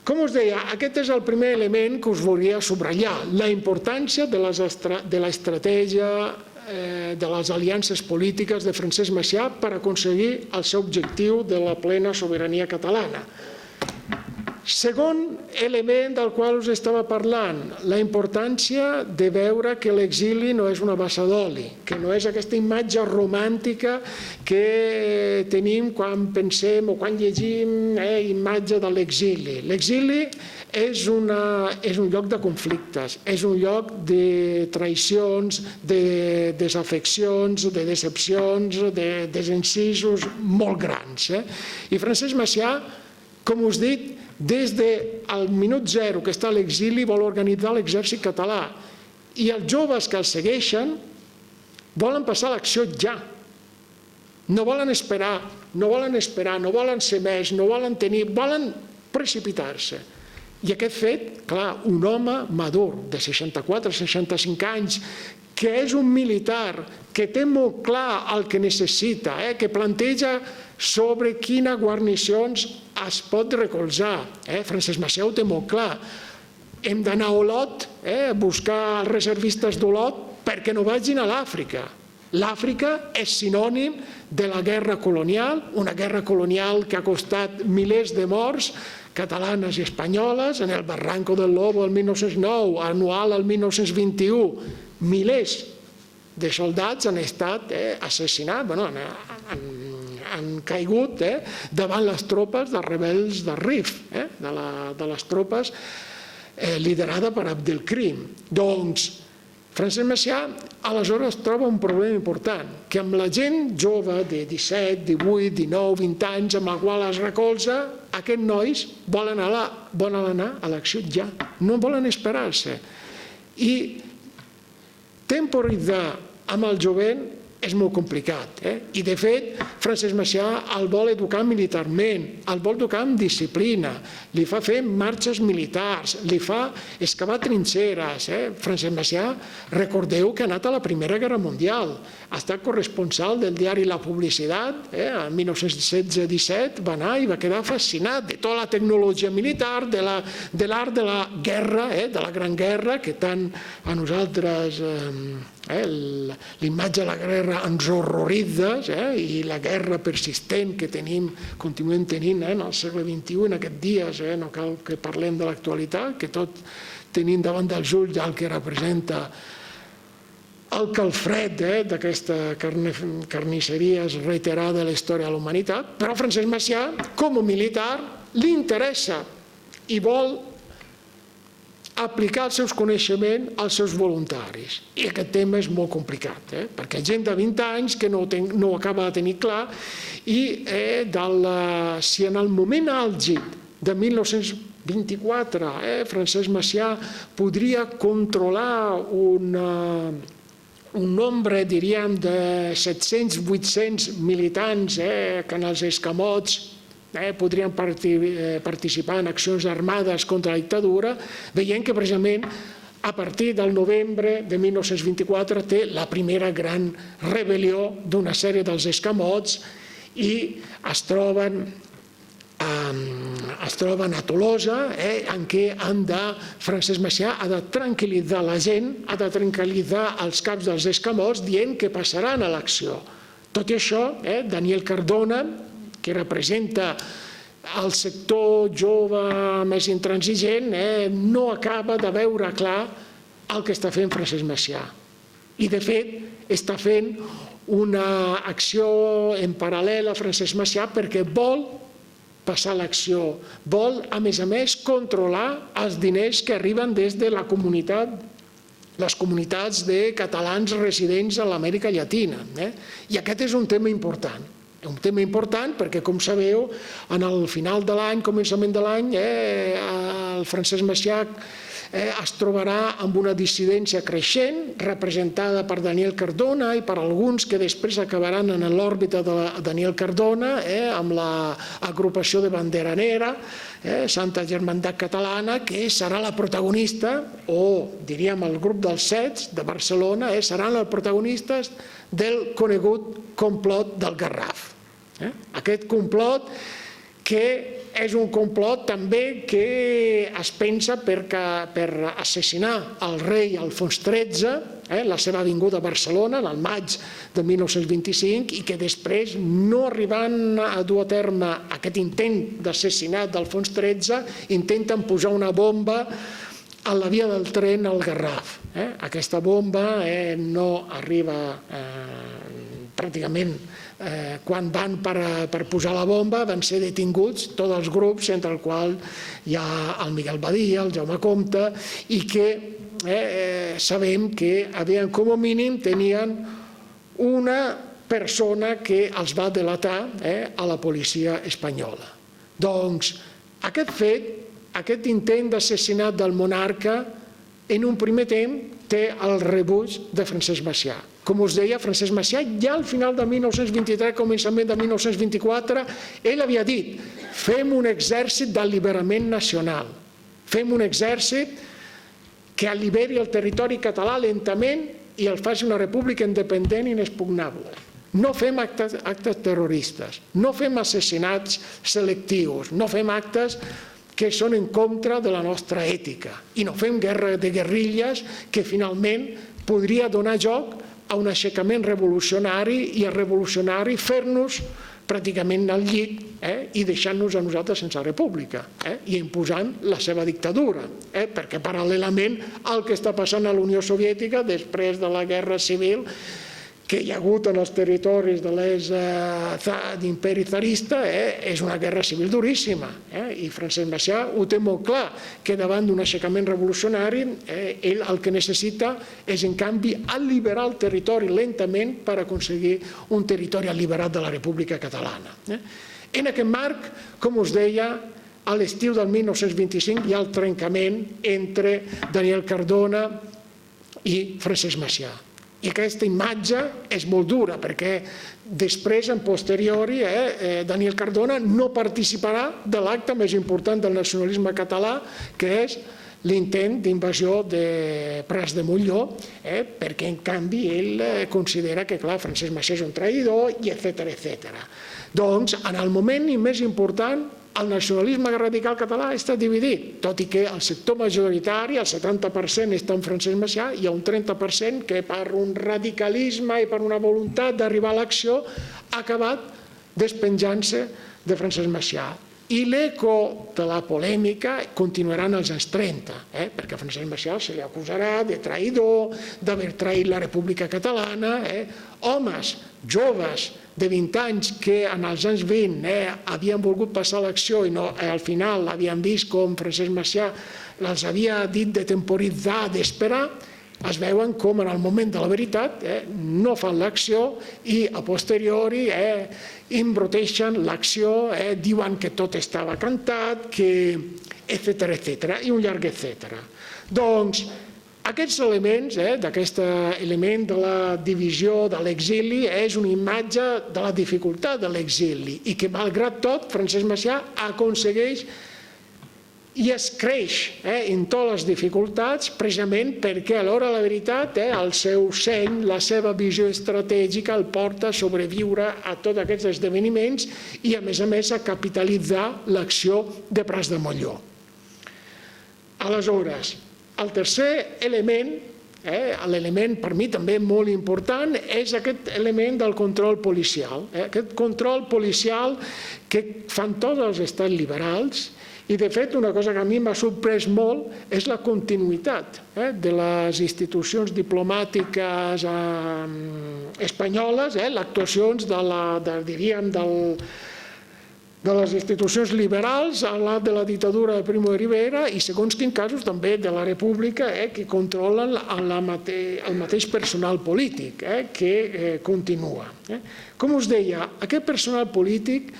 Com us deia, aquest és el primer element que us volia subratllar, la importància de l'estratègia de les aliances polítiques de Francesc Macià per aconseguir el seu objectiu de la plena sobirania catalana. Segon element del qual us estava parlant, la importància de veure que l'exili no és una bassa d'oli, que no és aquesta imatge romàntica que tenim quan pensem o quan llegim imatge de l'exili. L'exili és un lloc de conflictes, és un lloc de traïcions, de desafeccions, de decepcions, de desencisos molt grans. I Francesc Macià, com us dic, des del minut zero que està a l'exili vol organitzar l'exèrcit català, i els joves que el segueixen volen passar a l'acció ja. No volen esperar, no volen ser més, no volen tenir, volen precipitar-se. I aquest fet, clar, un home madur de 64-65 anys, que és un militar, que té molt clar el que necessita, que planteja sobre quines guarnicions es pot recolzar. Francesc Macià ho té molt clar. Hem d'anar a Olot, a buscar els reservistes d'Olot perquè no vagin a l'Àfrica. L'Àfrica és sinònim de la guerra colonial, una guerra colonial que ha costat milers de morts catalanes i espanyoles, en el Barranco del Lobo el 1909, Anual el 1921, milers de soldats han estat assassinats, han caigut davant les tropes dels rebels del Rif, de les tropes liderades per Abdelkrim. Doncs Francesc Macià aleshores troba un problema important, que amb la gent jove de 17, 18, 19, 20 anys amb la qual es recolza, aquests nois volen anar a l'acció ja, no volen esperar-se. I temporitzar amb el jovent és molt complicat. I de fet, Francesc Macià el vol educar militarment, el vol educar amb disciplina, li fa fer marxes militars, li fa excavar trinxeres. Francesc Macià, recordeu que ha anat a la Primera Guerra Mundial, ha estat corresponsal del diari La Publicitat, el 1916-17 va anar i va quedar fascinat de tota la tecnologia militar, de l'art de la guerra, de la Gran Guerra, que tant a nosaltres l'imatge de la guerra ens horroritza, i la guerra persistent que continuem tenint en el segle XXI, en aquests dies, no cal que parlem de l'actualitat, que tot tenim davant dels ulls el que representa el calfred d'aquesta carnisseria reiterada de la història de la humanitat. Però Francesc Macià, com a militar, li interessa i vol aplicar els seus coneixements als seus voluntaris. I aquest tema és molt complicat, perquè gent de 20 anys que no ho acaba de tenir clar, i si en el moment àlgid de 1924 Francesc Macià podria controlar un nombre, diríem, de 700-800 militants que en els escamots podrien participar en accions armades contra la dictadura, veient que precisament a partir del novembre de 1924 té la primera gran rebel·lió d'una sèrie dels escamots i es troben a Tolosa, en què Francesc Macià ha de tranquil·litzar la gent, ha de tranquil·litzar els caps dels escamots dient que passaran a l'acció. Tot i això, Daniel Cardona, que representa el sector jove més intransigent no acaba de veure clar el que està fent Francesc Macià. I, de fet, està fent una acció en paral·lel a Francesc Macià perquè vol passar l'acció, vol, a més, controlar els diners que arriben des de la comunitat, les comunitats de catalans residents a l'Amèrica Llatina. I aquest és un tema important. Un tema important perquè, com sabeu, en el final de l'any, començament de l'any, el Francesc Macià es trobarà amb una dissidència creixent, representada per Daniel Cardona i per alguns que després acabaran en l'òrbita de Daniel Cardona, amb l'agrupació de Bandera Negra, Santa Germandat Catalana, que serà la protagonista, o diríem el grup dels Sets de Barcelona, seran els protagonistes del conegut complot del Garraf. Aquest complot que és un complot també que es pensa per assassinar el rei Alfons XIII, la seva vinguda a Barcelona en el maig de 1925, i que després, no arribant a dur a terme aquest intent d'assassinat d'Alfons XIII, intenten posar una bomba a la via del tren al Garraf. Aquesta bomba no arriba pràcticament. Quan van per posar la bomba van ser detinguts tots els grups, entre els quals hi ha el Miguel Badia, el Jaume Comte, i que sabem que com a mínim tenien una persona que els va delatar a la policia espanyola. Doncs aquest fet, aquest intent d'assassinat del monarca, en un primer temps té el rebuig de Francesc Macià. Com us deia, Francesc Macià ja al final de 1923, començament de 1924, ell havia dit: fem un exèrcit d'alliberament nacional, fem un exèrcit que alliberi el territori català lentament i el faci una república independent i inexpugnable. No fem actes terroristes, no fem assassinats selectius, no fem actes que són en contra de la nostra ètica, i no fem guerra de guerrilles que finalment podria donar lloc a un aixecament revolucionari i el revolucionari fer-nos pràcticament al llit i deixant-nos a nosaltres sense república i imposant la seva dictadura, perquè paral·lelament al que està passant a la Unió Soviètica després de la guerra civil que hi ha hagut en els territoris de l'imperi tsarista, és una guerra civil duríssima. I Francesc Macià ho té molt clar, que davant d'un aixecament revolucionari ell el que necessita és, en canvi, alliberar el territori lentament per aconseguir un territori alliberat de la República Catalana. En aquest marc, com us deia, a l'estiu del 1925 hi ha el trencament entre Daniel Cardona i Francesc Macià. I aquesta imatge és molt dura, perquè després, en posteriori, Daniel Cardona no participarà de l'acte més important del nacionalisme català, que és l'intent d'invasió de Prats de Molló, perquè, en canvi, ell considera que, clar, Francesc Macià és un traïdor, i etc. Doncs, en el moment més important, el nacionalisme radical català està dividit, tot i que el sector majoritari, el 70%, està en Francesc Macià, i hi ha un 30% que per un radicalisme i per una voluntat d'arribar a l'acció ha acabat despenjant-se de Francesc Macià. I l'eco de la polèmica continuarà en els anys 30, perquè a Francesc Macià se li acusarà de traïdor, d'haver traït la República Catalana. Homes joves de 20 anys que en els anys 20 havien volgut passar l'acció i al final havien vist com Francesc Macià els havia dit de temporitzar, d'esperar, es veuen com en el moment de la veritat no fan l'acció i a posteriori embroteixen l'acció, diuen que tot estava cantat, etc. i un llarg etc. Doncs aquests elements, d'aquest element de la divisió de l'exili, és una imatge de la dificultat de l'exili i que, malgrat tot, Francesc Macià aconsegueix i es creix en totes les dificultats, precisament perquè a l'hora de la veritat el seu seny, la seva visió estratègica el porta a sobreviure a tots aquests esdeveniments i, a més, a capitalitzar l'acció de Prats de Molló. Aleshores, el tercer element l'element per mi també molt important és aquest element del control policial. Aquest control policial que fan tots els estats liberals i, de fet, una cosa que a mi m'ha sorprès molt és la continuïtat de les institucions diplomàtiques espanyoles, les actuacions de les institucions liberals a la de la dictadura de Primo de Rivera i, segons quins casos, també de la República, que controlen el mateix personal polític que continua. Com us deia, aquest personal polític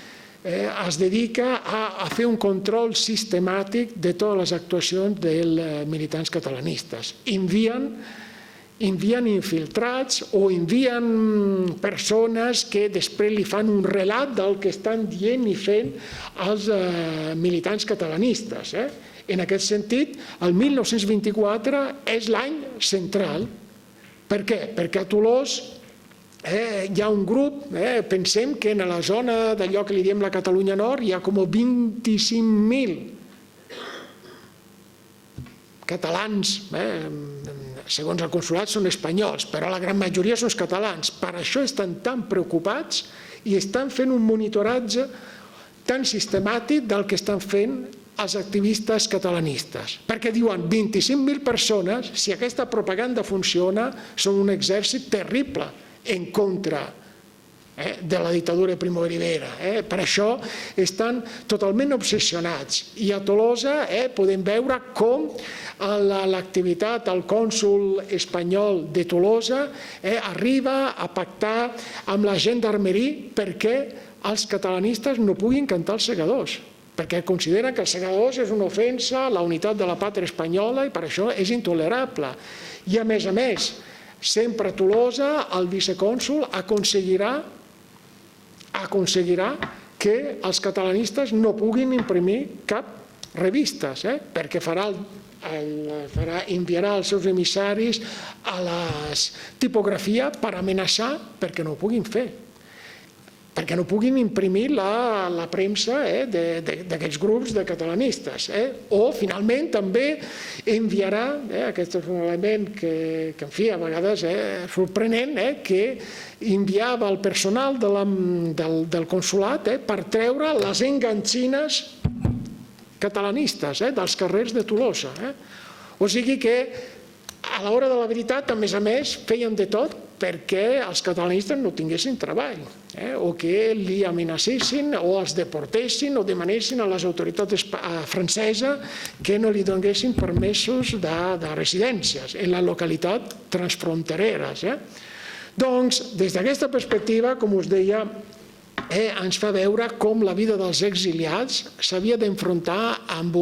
es dedica a fer un control sistemàtic de totes les actuacions dels militants catalanistes. Envien infiltrats o envien persones que després li fan un relat del que estan dient i fent els militants catalanistes. En aquest sentit, el 1924 és l'any central. Per què? Perquè a Tolosa hi ha un grup, pensem que en la zona d'allò que li diem la Catalunya Nord hi ha com 25.000 catalans, segons el consolat són espanyols, però la gran majoria són catalans. Per això estan tan preocupats i estan fent un monitoratge tan sistemàtic del que estan fent els activistes catalanistes. Perquè diuen 25.000 persones, si aquesta propaganda funciona, són un exèrcit terrible en contra de la dictadura de Primo de Rivera. Per això estan totalment obsessionats. I a Tolosa podem veure com l'activitat del cònsol espanyol de Tolosa arriba a pactar amb la gendarmeria perquè els catalanistes no puguin cantar els segadors, perquè consideren que els segadors és una ofensa a la unitat de la pàtria espanyola i per això és intolerable. I a més, sempre a Tolosa el vicecònsol aconseguirà que els catalanistes no puguin imprimir cap revistes, perquè enviarà els seus emissaris a les tipografies per amenaçar perquè no ho puguin fer, perquè no puguin imprimir la premsa d'aquests grups de catalanistes. O, finalment, també enviarà, aquest és un element que en fi, a vegades sorprenent, que enviava el personal del consolat per treure les enganxines catalanistes dels carrers de Tolosa. O sigui que, a l'hora de la veritat, a més, feien de tot perquè els catalanistes no tinguessin treball, o que li amenacessin o els deportessin o demanessin a les autoritats franceses que no li donessin permesos de residències en les localitats transfrontereres. Doncs, des d'aquesta perspectiva, com us deia, ens fa veure com la vida dels exiliats s'havia d'enfrontar amb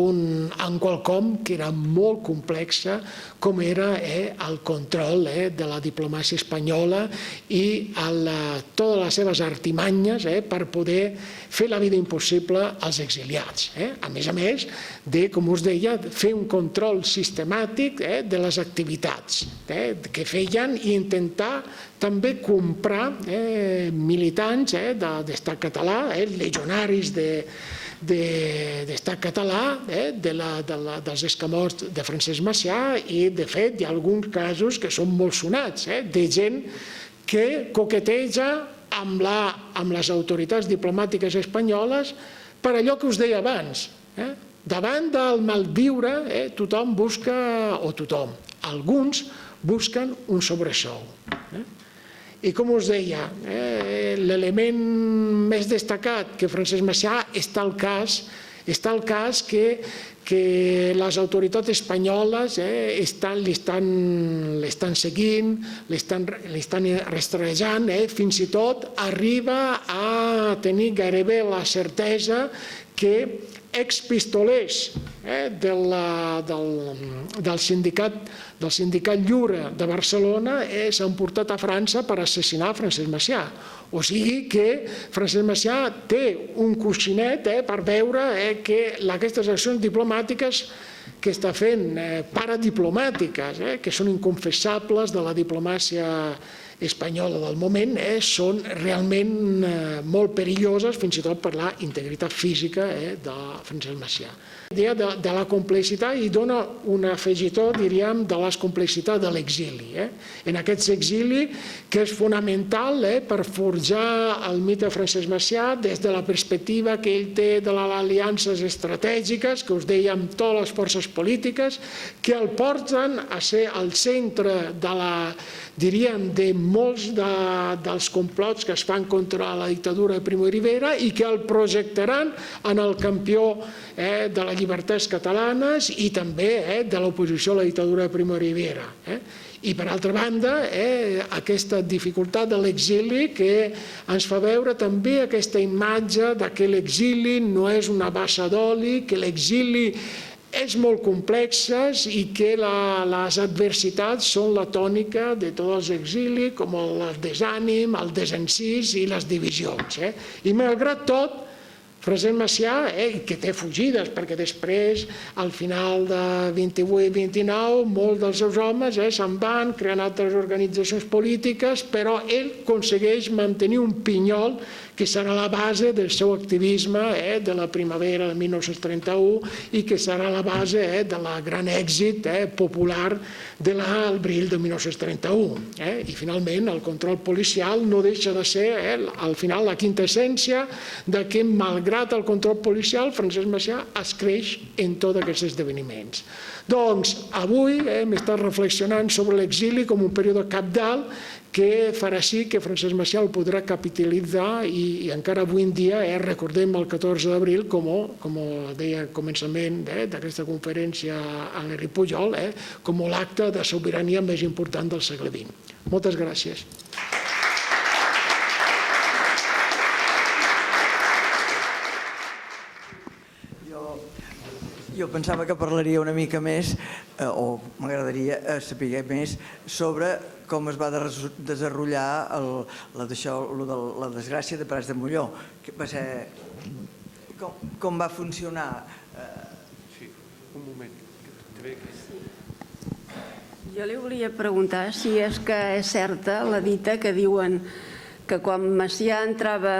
quelcom que era molt complexa, com era el control de la diplomàcia espanyola i totes les seves artimanyes per poder fer la vida impossible als exiliats. A més de, com us deia, fer un control sistemàtic de les activitats que feien i intentar també comprar militants d'estat català, legionaris d'estat català, dels escamots de Francesc Macià i, de fet, hi ha alguns casos que són molt sonats, de gent que coqueteja amb les autoritats diplomàtiques espanyoles per allò que us deia abans. Davant del malviure, tothom busca, o tothom, alguns busquen un sobresou. I com us deia, l'element més destacat que Francesc Macià està al cas que les autoritats espanyoles l'estan seguint, l'estan rastrejant, fins i tot arriba a tenir gairebé la certesa que expistolers del sindicat Lliure de Barcelona s'han portat a França per assassinar Francesc Macià. O sigui que Francesc Macià té un coixinet per veure que aquestes accions diplomàtiques que està fent, paradiplomàtiques, que són inconfessables de la diplomàcia espanyola del moment són realment molt perilloses, fins i tot per la integritat física de Francesc Macià. L'idea de la complexitat i dona un afegitó, diríem, de la complexitat de l'exili. En aquest exili que és fonamental per forjar el mite de Francesc Macià des de la perspectiva que ell té de les aliances estratègiques, que us dèiem, totes les forces polítiques, que el porten a ser al centre de la, diríem, de molts dels complots que es fan contra la dictadura de Primo de Rivera i que el projectaran en el campió de les llibertats catalanes i també de l'oposició a la dictadura de Primo de Rivera. I per altra banda, aquesta dificultat de l'exili que ens fa veure també aquesta imatge que l'exili no és una bassa d'oli, que l'exili és molt complex i que les adversitats són la tònica de tots els exilis, com el desànim, el desencís i les divisions. I malgrat tot, Francesc Macià, que té fugides, perquè després, al final de 28-29, molts dels seus homes se'n van, creant altres organitzacions polítiques, però ell aconsegueix mantenir un pinyol que serà la base del seu activisme de la primavera de 1931 i que serà la base del gran èxit popular de l'abril de 1931. I finalment el control policial no deixa de ser al final la quinta essència de que malgrat el control policial Francesc Macià es creix en tots aquests esdeveniments. Doncs avui hem estat reflexionant sobre l'exili com un període cabdal que farà sí que Francesc Macià el podrà capitalitzar i encara avui en dia recordem el 14 d'abril com deia al començament d'aquesta conferència a l'Enric Pujol, com l'acte de sobirania més important del segle XX. Moltes gràcies. Jo pensava que parlaria una mica més, o m'agradaria saber més, sobre com es va desenvolupar la desgràcia de Prats de Molló. Com va funcionar? Sí, un moment. Jo li volia preguntar si és que és certa la dita que diuen que quan Macià entrava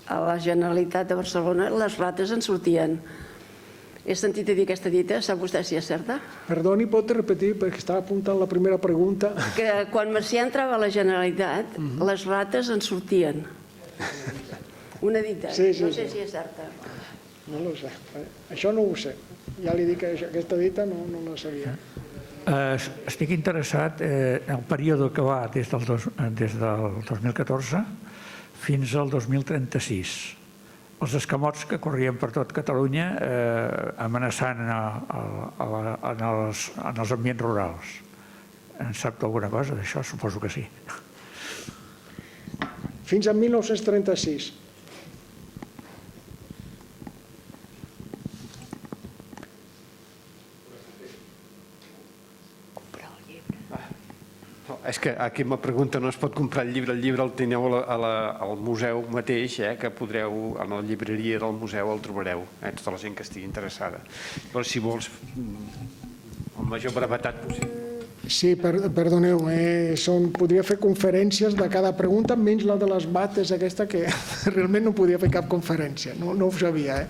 a la Generalitat de Barcelona, les rates en sortien. He sentit a dir aquesta dita, sap vostè si és certa? Perdoni, pot repetir, perquè estava apuntant la primera pregunta. Que quan Macià entrava a la Generalitat, les rates en sortien. Una dita, no sé si és certa. No ho sé, això no ho sé. Ja li dic que aquesta dita no la sabia. Estic interessat en el període que va des del 2014 fins al 2036. Els escamots que corrien per tot Catalunya amenaçant en els ambients rurals. En sap alguna cosa d'això? Suposo que sí. Fins al 1936. És que aquí me pregunta, no es pot comprar el llibre el teniu al museu mateix, que podreu, a la llibreria del museu el trobareu, tota la gent que estigui interessada. Però si vols, amb major brevetat possible. Sí, perdoneu, podria fer conferències de cada pregunta, menys la de les bates aquesta, que realment no podia fer cap conferència, no ho sabia.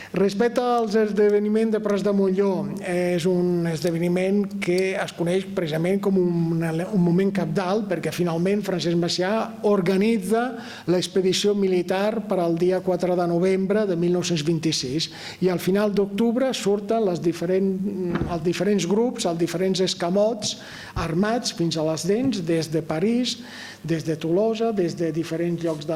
Respecte als esdeveniments de Prats de Molló, és un esdeveniment que es coneix precisament com un moment cabdal, perquè finalment Francesc Macià organitza l'expedició militar per al dia 4 de novembre de 1926 i al final d'octubre surten els diferents grups, els diferents escamots armats fins a les dents des de París, des de Tolosa, des de diferents llocs de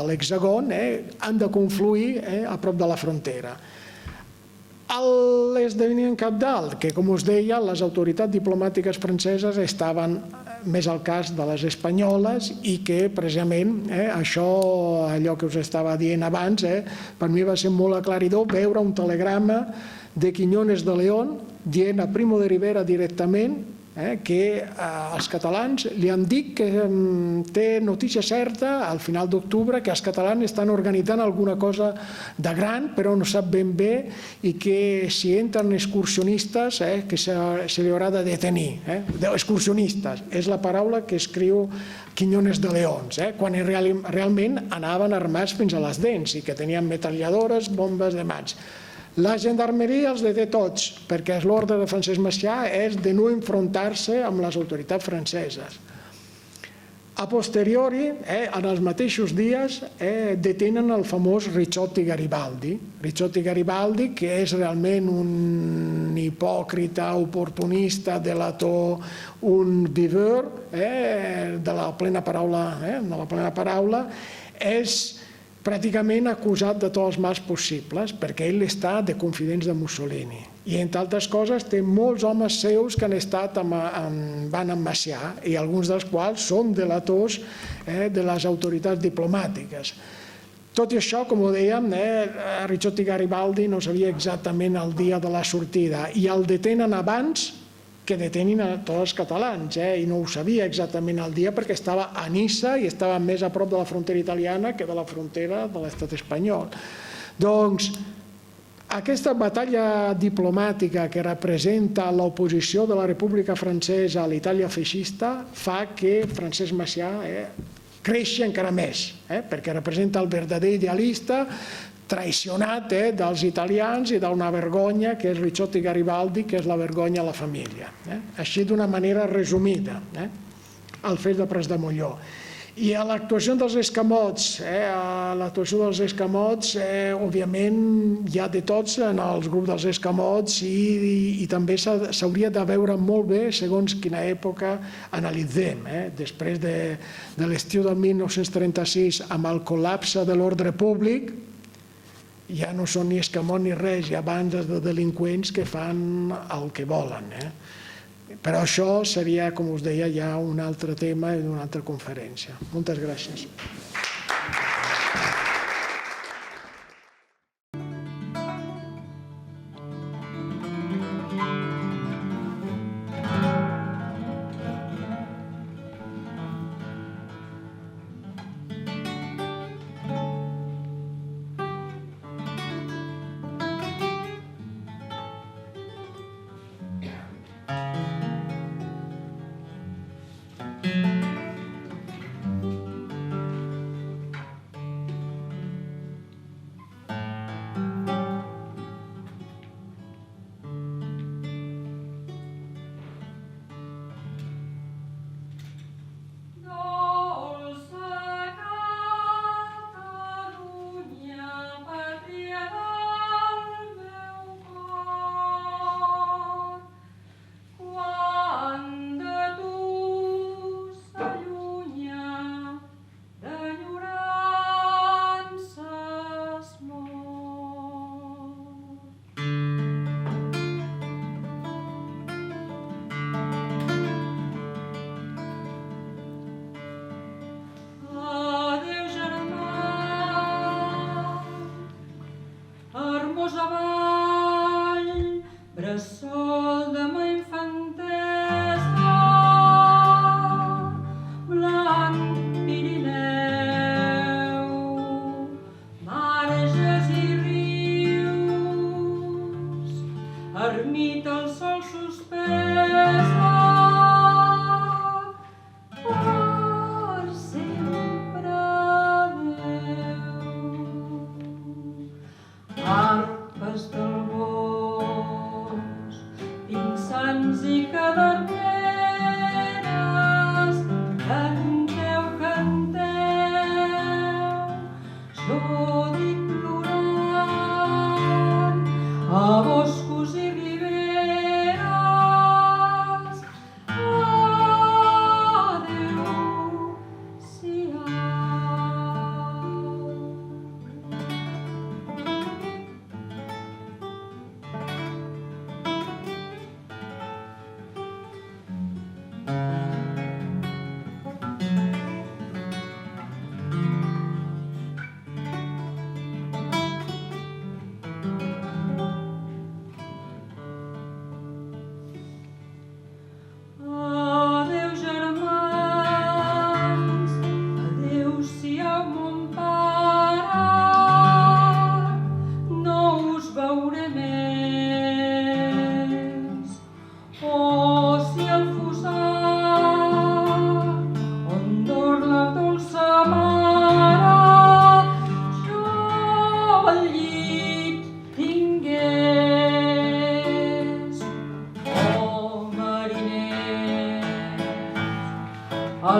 l'Hexagon, han de confluir a prop de la frontera. L'esdeveniment cabdal, que com us deia, les autoritats diplomàtiques franceses estaven més al cas de les espanyoles i que precisament això, allò que us estava dient abans, per mi va ser molt aclaridor veure un telegrama de Quiñones de León dient a Primo de Rivera directament que els catalans li han dit que té notícia certa al final d'octubre que els catalans estan organitzant alguna cosa de gran però no sap ben bé i que si entren excursionistes que se li haurà de detenir. Excursionistes és la paraula que escriu Quiñones de León, quan realment anaven armats fins a les dents i que tenien metralladores, bombes de mans. La gendarmeria els deté tots, perquè l'ordre de Francesc Macià és de no enfrontar-se amb les autoritats franceses. A posteriori, en els mateixos dies, detenen el famós Ricciotti Garibaldi. Ricciotti Garibaldi, que és realment un hipòcrita, oportunista, delator, un viveur, de la plena paraula, és pràcticament acusat de tots els mals possibles, perquè ell està de confidents de Mussolini. I, entre altres coses, té molts homes seus que van amb Macià, i alguns dels quals són delators de les autoritats diplomàtiques. Tot i això, com ho dèiem, Ricciotti Garibaldi no sabia exactament el dia de la sortida, i el detenen abans que detenin a tots els catalans, i no ho sabia exactament el dia perquè estava a Niça i estava més a prop de la frontera italiana que de la frontera de l'estat espanyol. Doncs aquesta batalla diplomàtica que representa l'oposició de la República Francesa a l'Itàlia feixista fa que Francesc Macià creixi encara més, perquè representa el verdader idealista traicionat dels italians i d'una vergonya que és Ricciotti Garibaldi, que és la vergonya a la família. Així d'una manera resumida, el fet de Pres de Molló. I a l'actuació dels escamots, òbviament hi ha de tots en els grups dels escamots i també s'hauria de veure molt bé segons quina època analitzem. Després de l'estiu del 1936 amb el col·lapse de l'ordre públic, ja no són ni escamots ni res, hi ha bandes de delinqüents que fan el que volen. Però això seria, com us deia, ja un altre tema i una altra conferència. Moltes gràcies.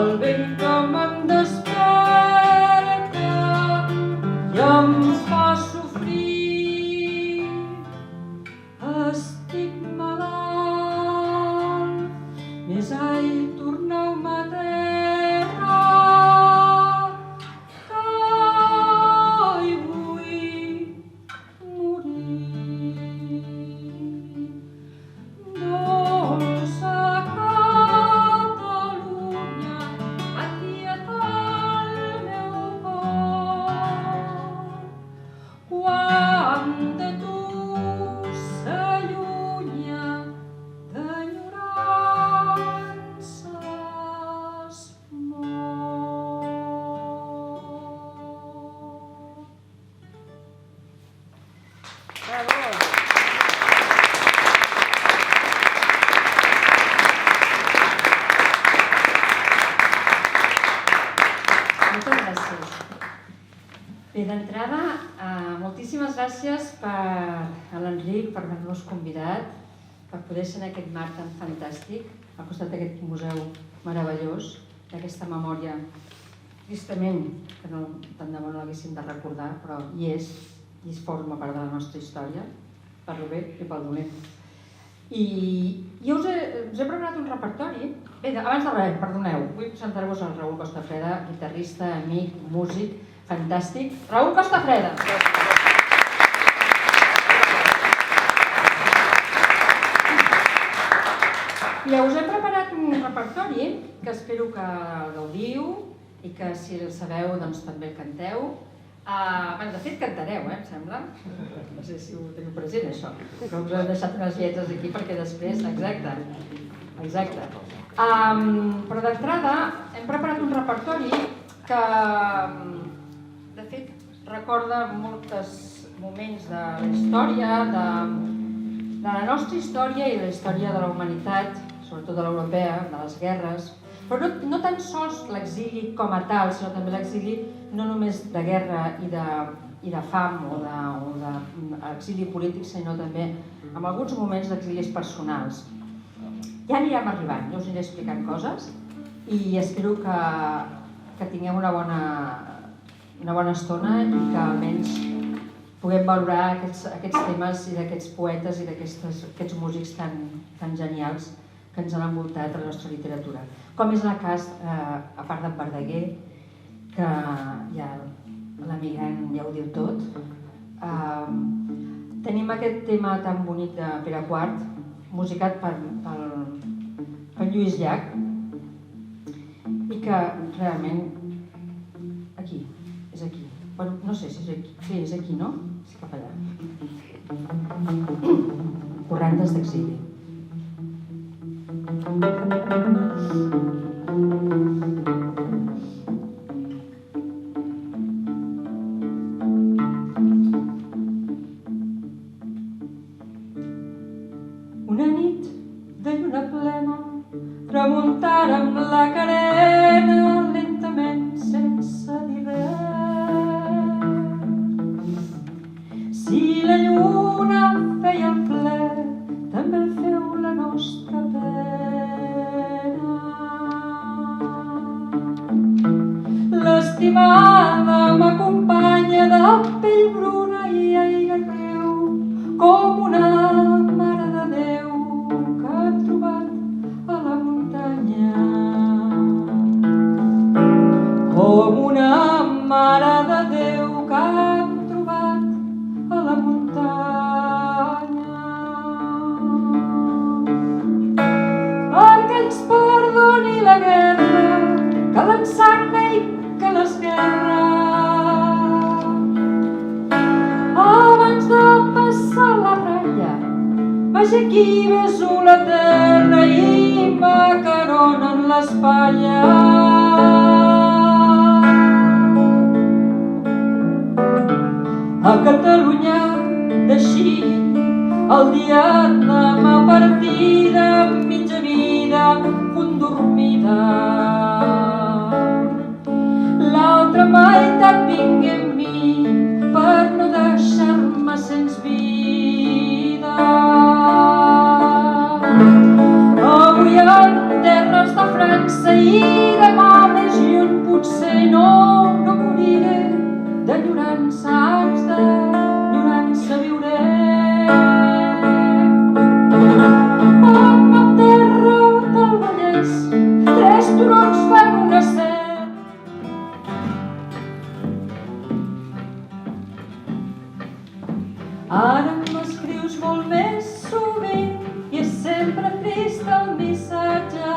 el vent que me'n desperta i em fa sofrir. Estic malalt, més ai, torneu-me a terra, que hi vull morir. Dolça Catalunya, aquieta el meu cor, quan de tu s'allunya d'enyorances mort. Moltes gràcies. Bé, d'entrada, moltíssimes gràcies a l'Enric per haver-nos convidat, per poder ser en aquest mar tan fantàstic, al costat d'aquest museu meravellós, d'aquesta memòria, tristament, que no, tant de bo no l'haguéssim de recordar, però hi és, i forma part de la nostra història, per lo bé i pel dolent. I jo us he preparat un repertori. Bé, abans de res, perdoneu, vull presentar-vos el Raül Costafreda, guitarrista, amic, músic, fantàstic. Raül Costafreda! I us hem preparat un repertori que espero que el gaudiu i que si el sabeu doncs també el canteu. De fet cantareu, em sembla. No sé si ho teniu present això, però us he deixat unes lletres aquí perquè després... Exacte. Però d'entrada hem preparat un repertori que de fet recorda molts moments de la història, de la nostra història i de la història de la humanitat, sobretot de l'europea, de les guerres, però no tan sols l'exili com a tal, sinó també l'exili no només de guerra i de fam o d'exili polític, sinó també en alguns moments d'exilis personals. Ja anirem arribant, jo us aniré explicant coses i espero que tingueu una bona estona i que almenys puguem valorar aquests temes i d'aquests poetes i d'aquests músics tan genials que ens han envoltat a la nostra literatura. Com és el cas, a part d'en Verdaguer, que ja l'emigrant ja ho diu tot, tenim aquest tema tan bonic de Pere IV, musicat per Lluís Llach, i que realment aquí, és aquí. Bueno, no sé si és aquí. Sí, és aquí, no? Sí, cap allà. Corrandes d'exili. Una nit de lluna plena, tramuntàrem la carena lentament sense dir res. Si la lluna feia el ple, també el feu la nostra pena. L'estimada m'acompanya de pell bruna i aire creu, com una mare de Déu que ha trobat a la muntanya. Com una mare de Déu que ha trobat a la muntanya. Perquè ens perdoni la guerra, que l'ensagna i que l'esguerra. Abans de passar la ratlla, vaig aquí, beso la terra i m'acaronen l'espatlla. A Catalunya d'així, el dia de ma partida, mitja vida condormida. L'altra meitat vinc en mi per no deixar-me sens vida. Avui en terres de França i demà Ara m'escrius molt més sovint i és sempre trist el missatge.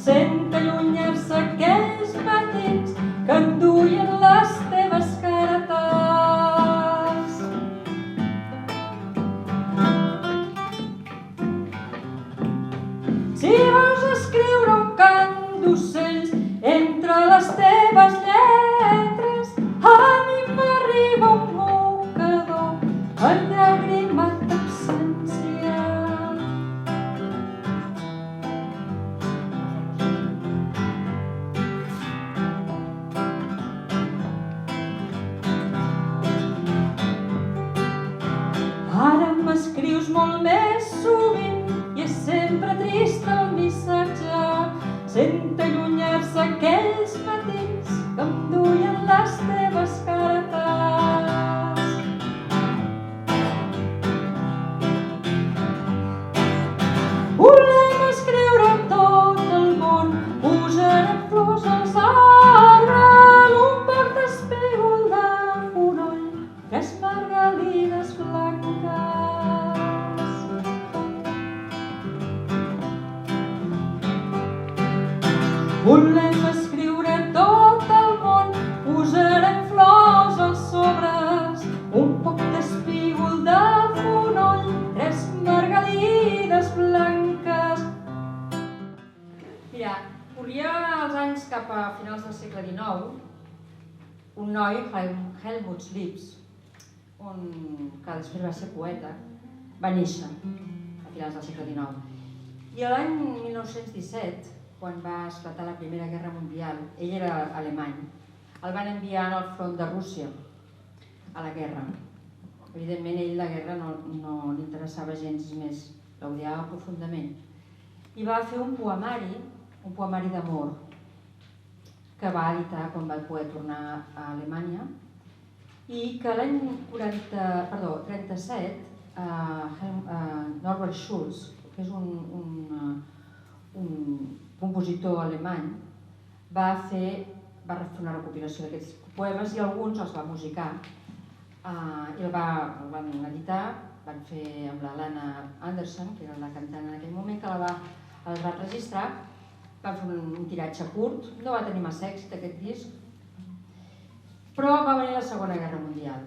Sent allunyar-se aquells matins que enduien les teves caretes. Si vols escriure un cant d'ocells entre les teves lletres, a mi m'arriba un mocador enllagrimat d'absència. Ara m'escrius molt més sovint i és sempre trist el missatge. Sent allunyar-se aquells matins que em duien les teves caretes. Volem escriure a tot el món, posarem flors als arbres, un poc d'espígol de fonoll, que és margarides blanques. Volem escriure a tot el món, posarem flors als sobres, un poc d'espígol de fonoll, 3 margarides blanques. Mira, corria els anys cap a finals del segle XIX, un noi, Helmut Schlips, que després va ser poeta, va néixer a finals del segle XIX. I l'any 1917, quan va esclatar la Primera Guerra Mundial, ell era alemany, el van enviar al front de Rússia, a la guerra. Evidentment, ell la guerra no li interessava gens més, l'odiava profundament. I va fer un poemari d'amor, que va editar quan va poder tornar a Alemanya, i que l'any 37, Norbert Schulz, que és un compositor alemany, va fer una recopilació d'aquests poemes i alguns els va musicar i el van editar, van fer amb la Lana Anderson, que era la cantant en aquell moment, que els va registrar, van fer un tiratge curt, no va tenir massa èxit aquest disc, però va venir la Segona Guerra Mundial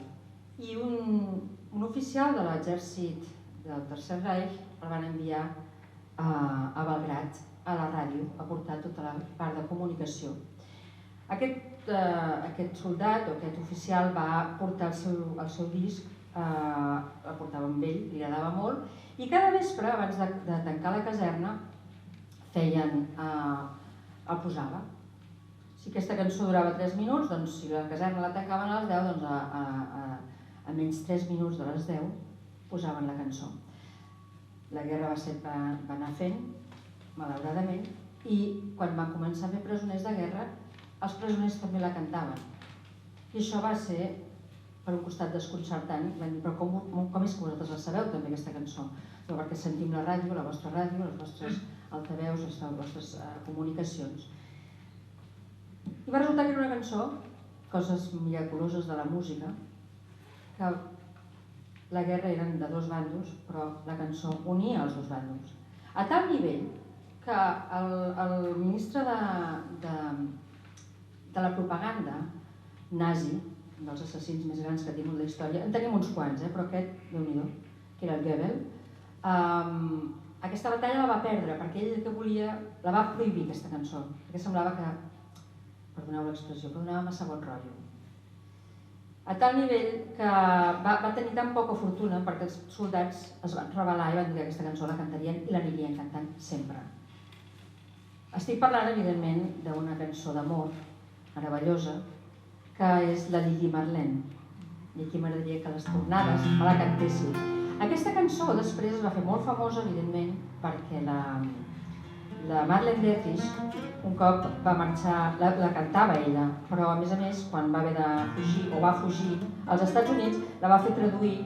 i un oficial de l'exèrcit del Tercer Reich el van enviar a Belgrad, a la ràdio, a portar tota la part de comunicació. Aquest soldat o aquest oficial va portar el seu disc, el portava amb ell, li agradava molt, i cada vespre, abans de tancar la caserna, el posava. Si aquesta cançó durava 3 minuts, doncs si la caserna la tancaven a les 10, doncs a menys 3 minuts de les 10 posaven la cançó. La guerra va anar fent, malauradament, i quan van començar a fer presoners de guerra, els presoners també la cantaven. I això va ser, per un costat, desconcertant. Van dir, però com és que vosaltres la sabeu, també, aquesta cançó? Però perquè sentim la ràdio, les vostres altaveus, les vostres comunicacions. I va resultar que era una cançó, coses miraculoses de la música, que la guerra eren de 2 bàndols, però la cançó unia els 2 bàndols. A tal nivell que el ministre de la propaganda nazi, un dels assassins més grans que ha tingut la història, en tenim uns quants, però aquest, Déu-n'hi-do, que era el Goebbels, aquesta batalla la va perdre perquè ell el que volia, la va prohibir aquesta cançó, perquè semblava que, perdoneu l'expressió, però donava massa bon rotllo. A tal nivell que va tenir tan poca fortuna perquè els soldats es van rebel·lar i van dir que aquesta cançó la cantarien i l'anirien cantant sempre. Estic parlant, evidentment, d'una cançó d'amor meravellosa, que és la Lili Marlene. I aquí m'agradaria que les tornades me la cantessin. Aquesta cançó després es va fer molt famosa, evidentment, perquè la Marlene Dietrich un cop va marxar, la cantava ella, però a més, quan va haver de fugir, o va fugir als Estats Units, la va fer traduir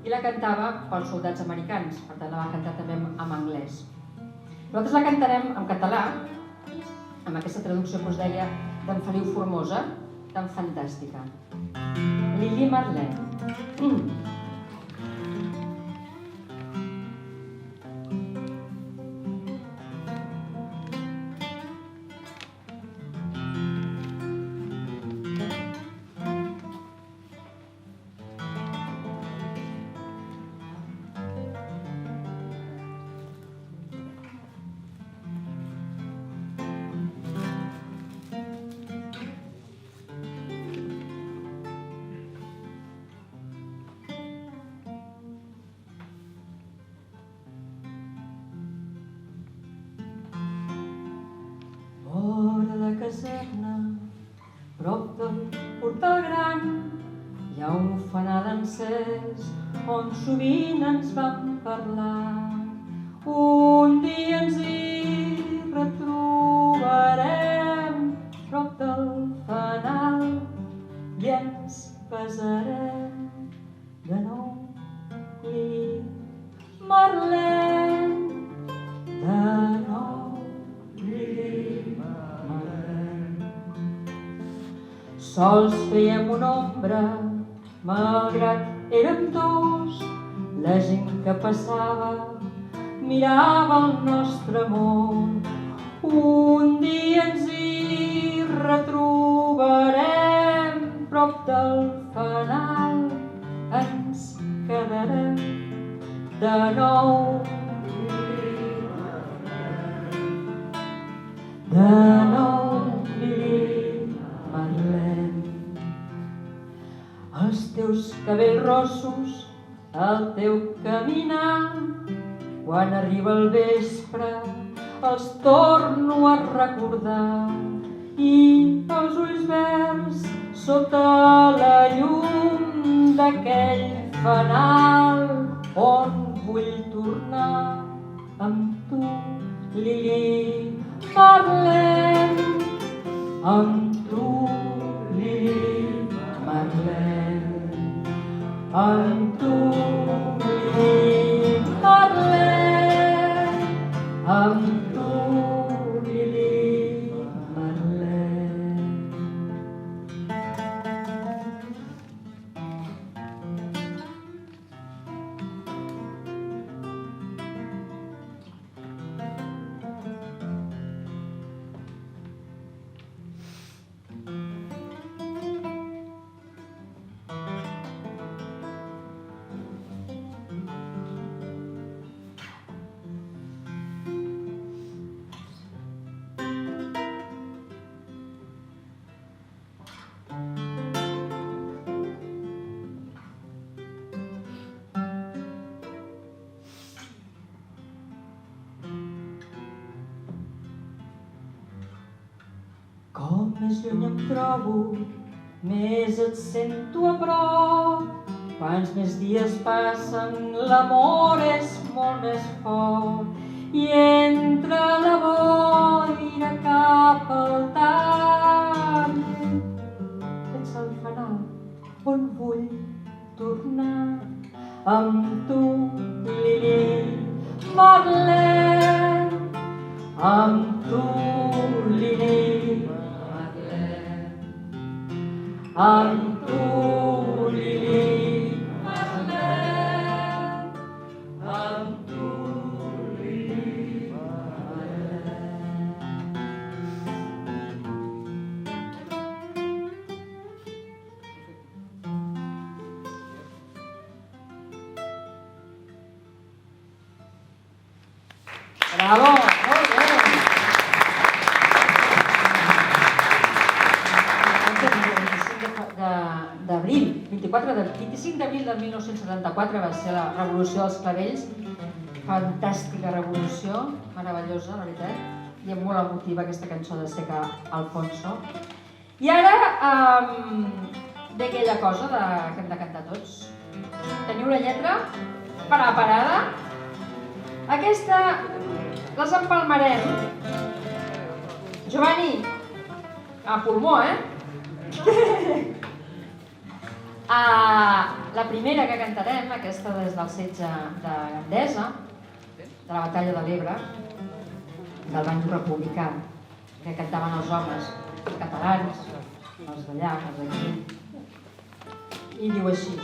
i la cantava pels soldats americans, per tant la va cantar també en anglès. Nosaltres la cantarem en català, amb aquesta traducció que us deia d'en Feliu Formosa, tan fantàstica. Lili Marlene. francès on sovint ens vam parlar. Un dia ens hi retrobarem prop del fanal i ens besarem de nou. Lili Marlene, de nou. Lili Marlene. Sols fèiem una ombra, malgrat érem dos. La gent que passava mirava el nostre món. Un dia ens hi retrobarem prop del fanal, ens quedarem de nou. De nou, Lili Marlene. Els teus cabells rossos, el teu caminar, quan arriba el vespre els torno a recordar. I els ulls verds sota la llum d'aquell fanal on vull tornar amb tu, Lili Marlene, amb tu, Lili Marlene, amb tu, Lili Marlene, amb tu, Lili Marlene. Com més lluny em trobo, més et sento a prop. Quants més dies passen, l'amor és molt més fort. I entre la boira cap al tard, pensa al fanal on vull tornar amb tu, Lili Marlene, amb tu, Lili Marlene, amb tu, Lili Marlene, amb tu, Lili Marlene. Bravo, molt bé. D'abril, 25 d'abril de 1974 va ser la revolució dels clavells, fantàstica revolució, meravellosa, la veritat, i molt emotiva aquesta cançó de Seca Alfonso. I ara ve aquella cosa que hem de cantar tots. Teniu la lletra preparada? Aquesta les empalmarem. Giovanni, a pulmó, La primera que cantarem, aquesta des del setge de Gandesa, de la batalla de l'Ebre, del bany republicà, que cantaven els homes catalans, els d'allà, els d'aquí, i diu així.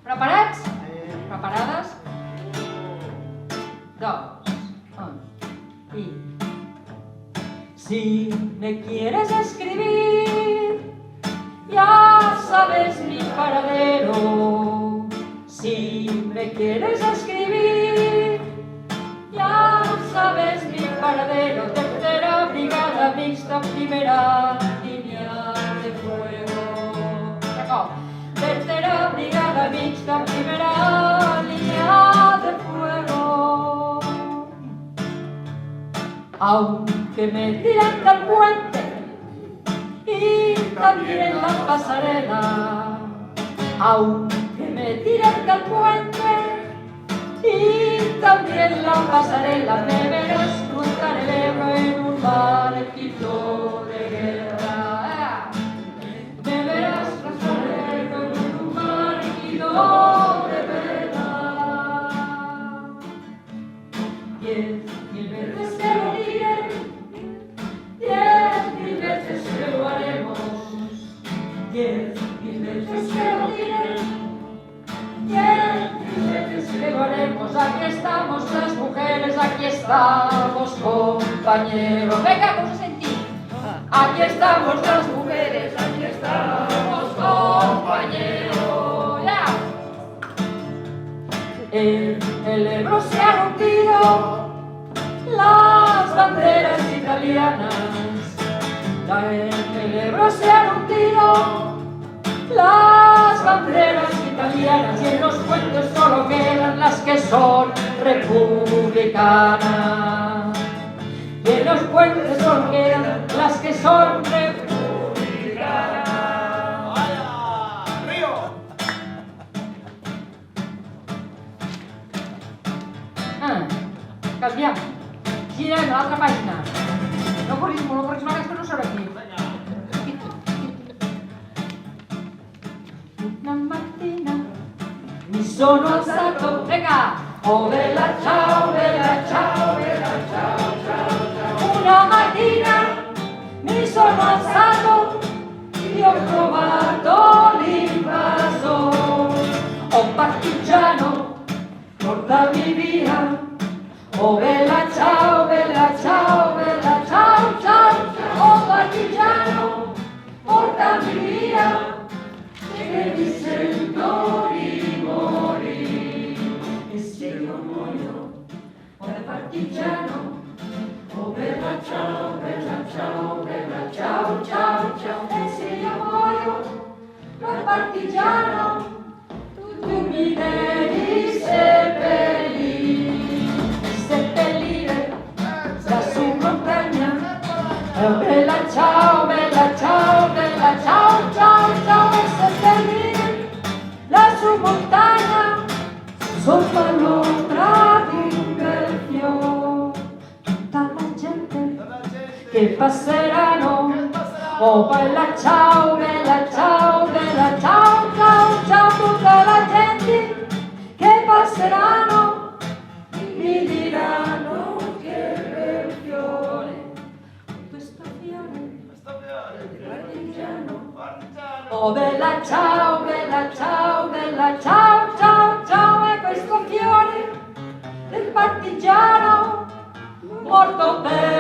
¿Preparats? ¿Preparades? 2, 1 y... Si me quieres escribir, ya sabes mi paradero. Si me quieres escribir, ya sabes mi paradero. Tercera brigada mixta, primera línea de fuego. aunque me tiren del puente y también en la pasarela, aunque me tiren del puente y también la pasarela, me verás cruzar el Ebro en un barquito de guerra. Me verás cruzar el Ebro en un barquito de vela. 10.000 veces que lo diré, 10.000 veces que lo haremos, 10.000 veces que lo diré, 10.000 veces que lo haremos. Aquí estamos las mujeres, aquí estamos compañeros. Venga, vamos a sentir. Aquí estamos las mujeres, aquí estamos compañeros. Ya. El Ebro se ha rompido las banderas italianas. El Ebro se ha rompido las banderas italianas y en los puentes solo quedan las que son republicanas. Y en los puentes solo quedan las que son republicanas. Canviem. Girem a l'altra pàgina. No corris molt, que no serà aquí. Una mattina mi sono alzato, venga! Oh bella ciao, bella ciao, bella ciao, ciao, ciao. Una mattina mi sono alzato e ho trovato l'invasore. Oh partigiano, portami via. Oh bella ciao, bella ciao, bella ciao, ciao. Oh partigiano, portami via. Che mi sento di morire. E se io muoio, oh partigiano, oh bella ciao, bella ciao, bella ciao, ciao, ciao. E se io muoio, oh partigiano, tu mi devi seppellire da su montagna. Oh bella ciao, bella ciao, bella ciao, ciao, ciao. E seppellire la su montagna sopra l'ombra di un bel fiore. Tutta la gente che passeranno, oh bella ciao, bella ciao, bella ciao, ciao, ciao. Tutta la gente che passeranno mi diranno che bel fiore. Questo fiore partigiano. Oh bella ciao, bella ciao, bella ciao, ciao, ciao. E questo fiore del partigiano morto per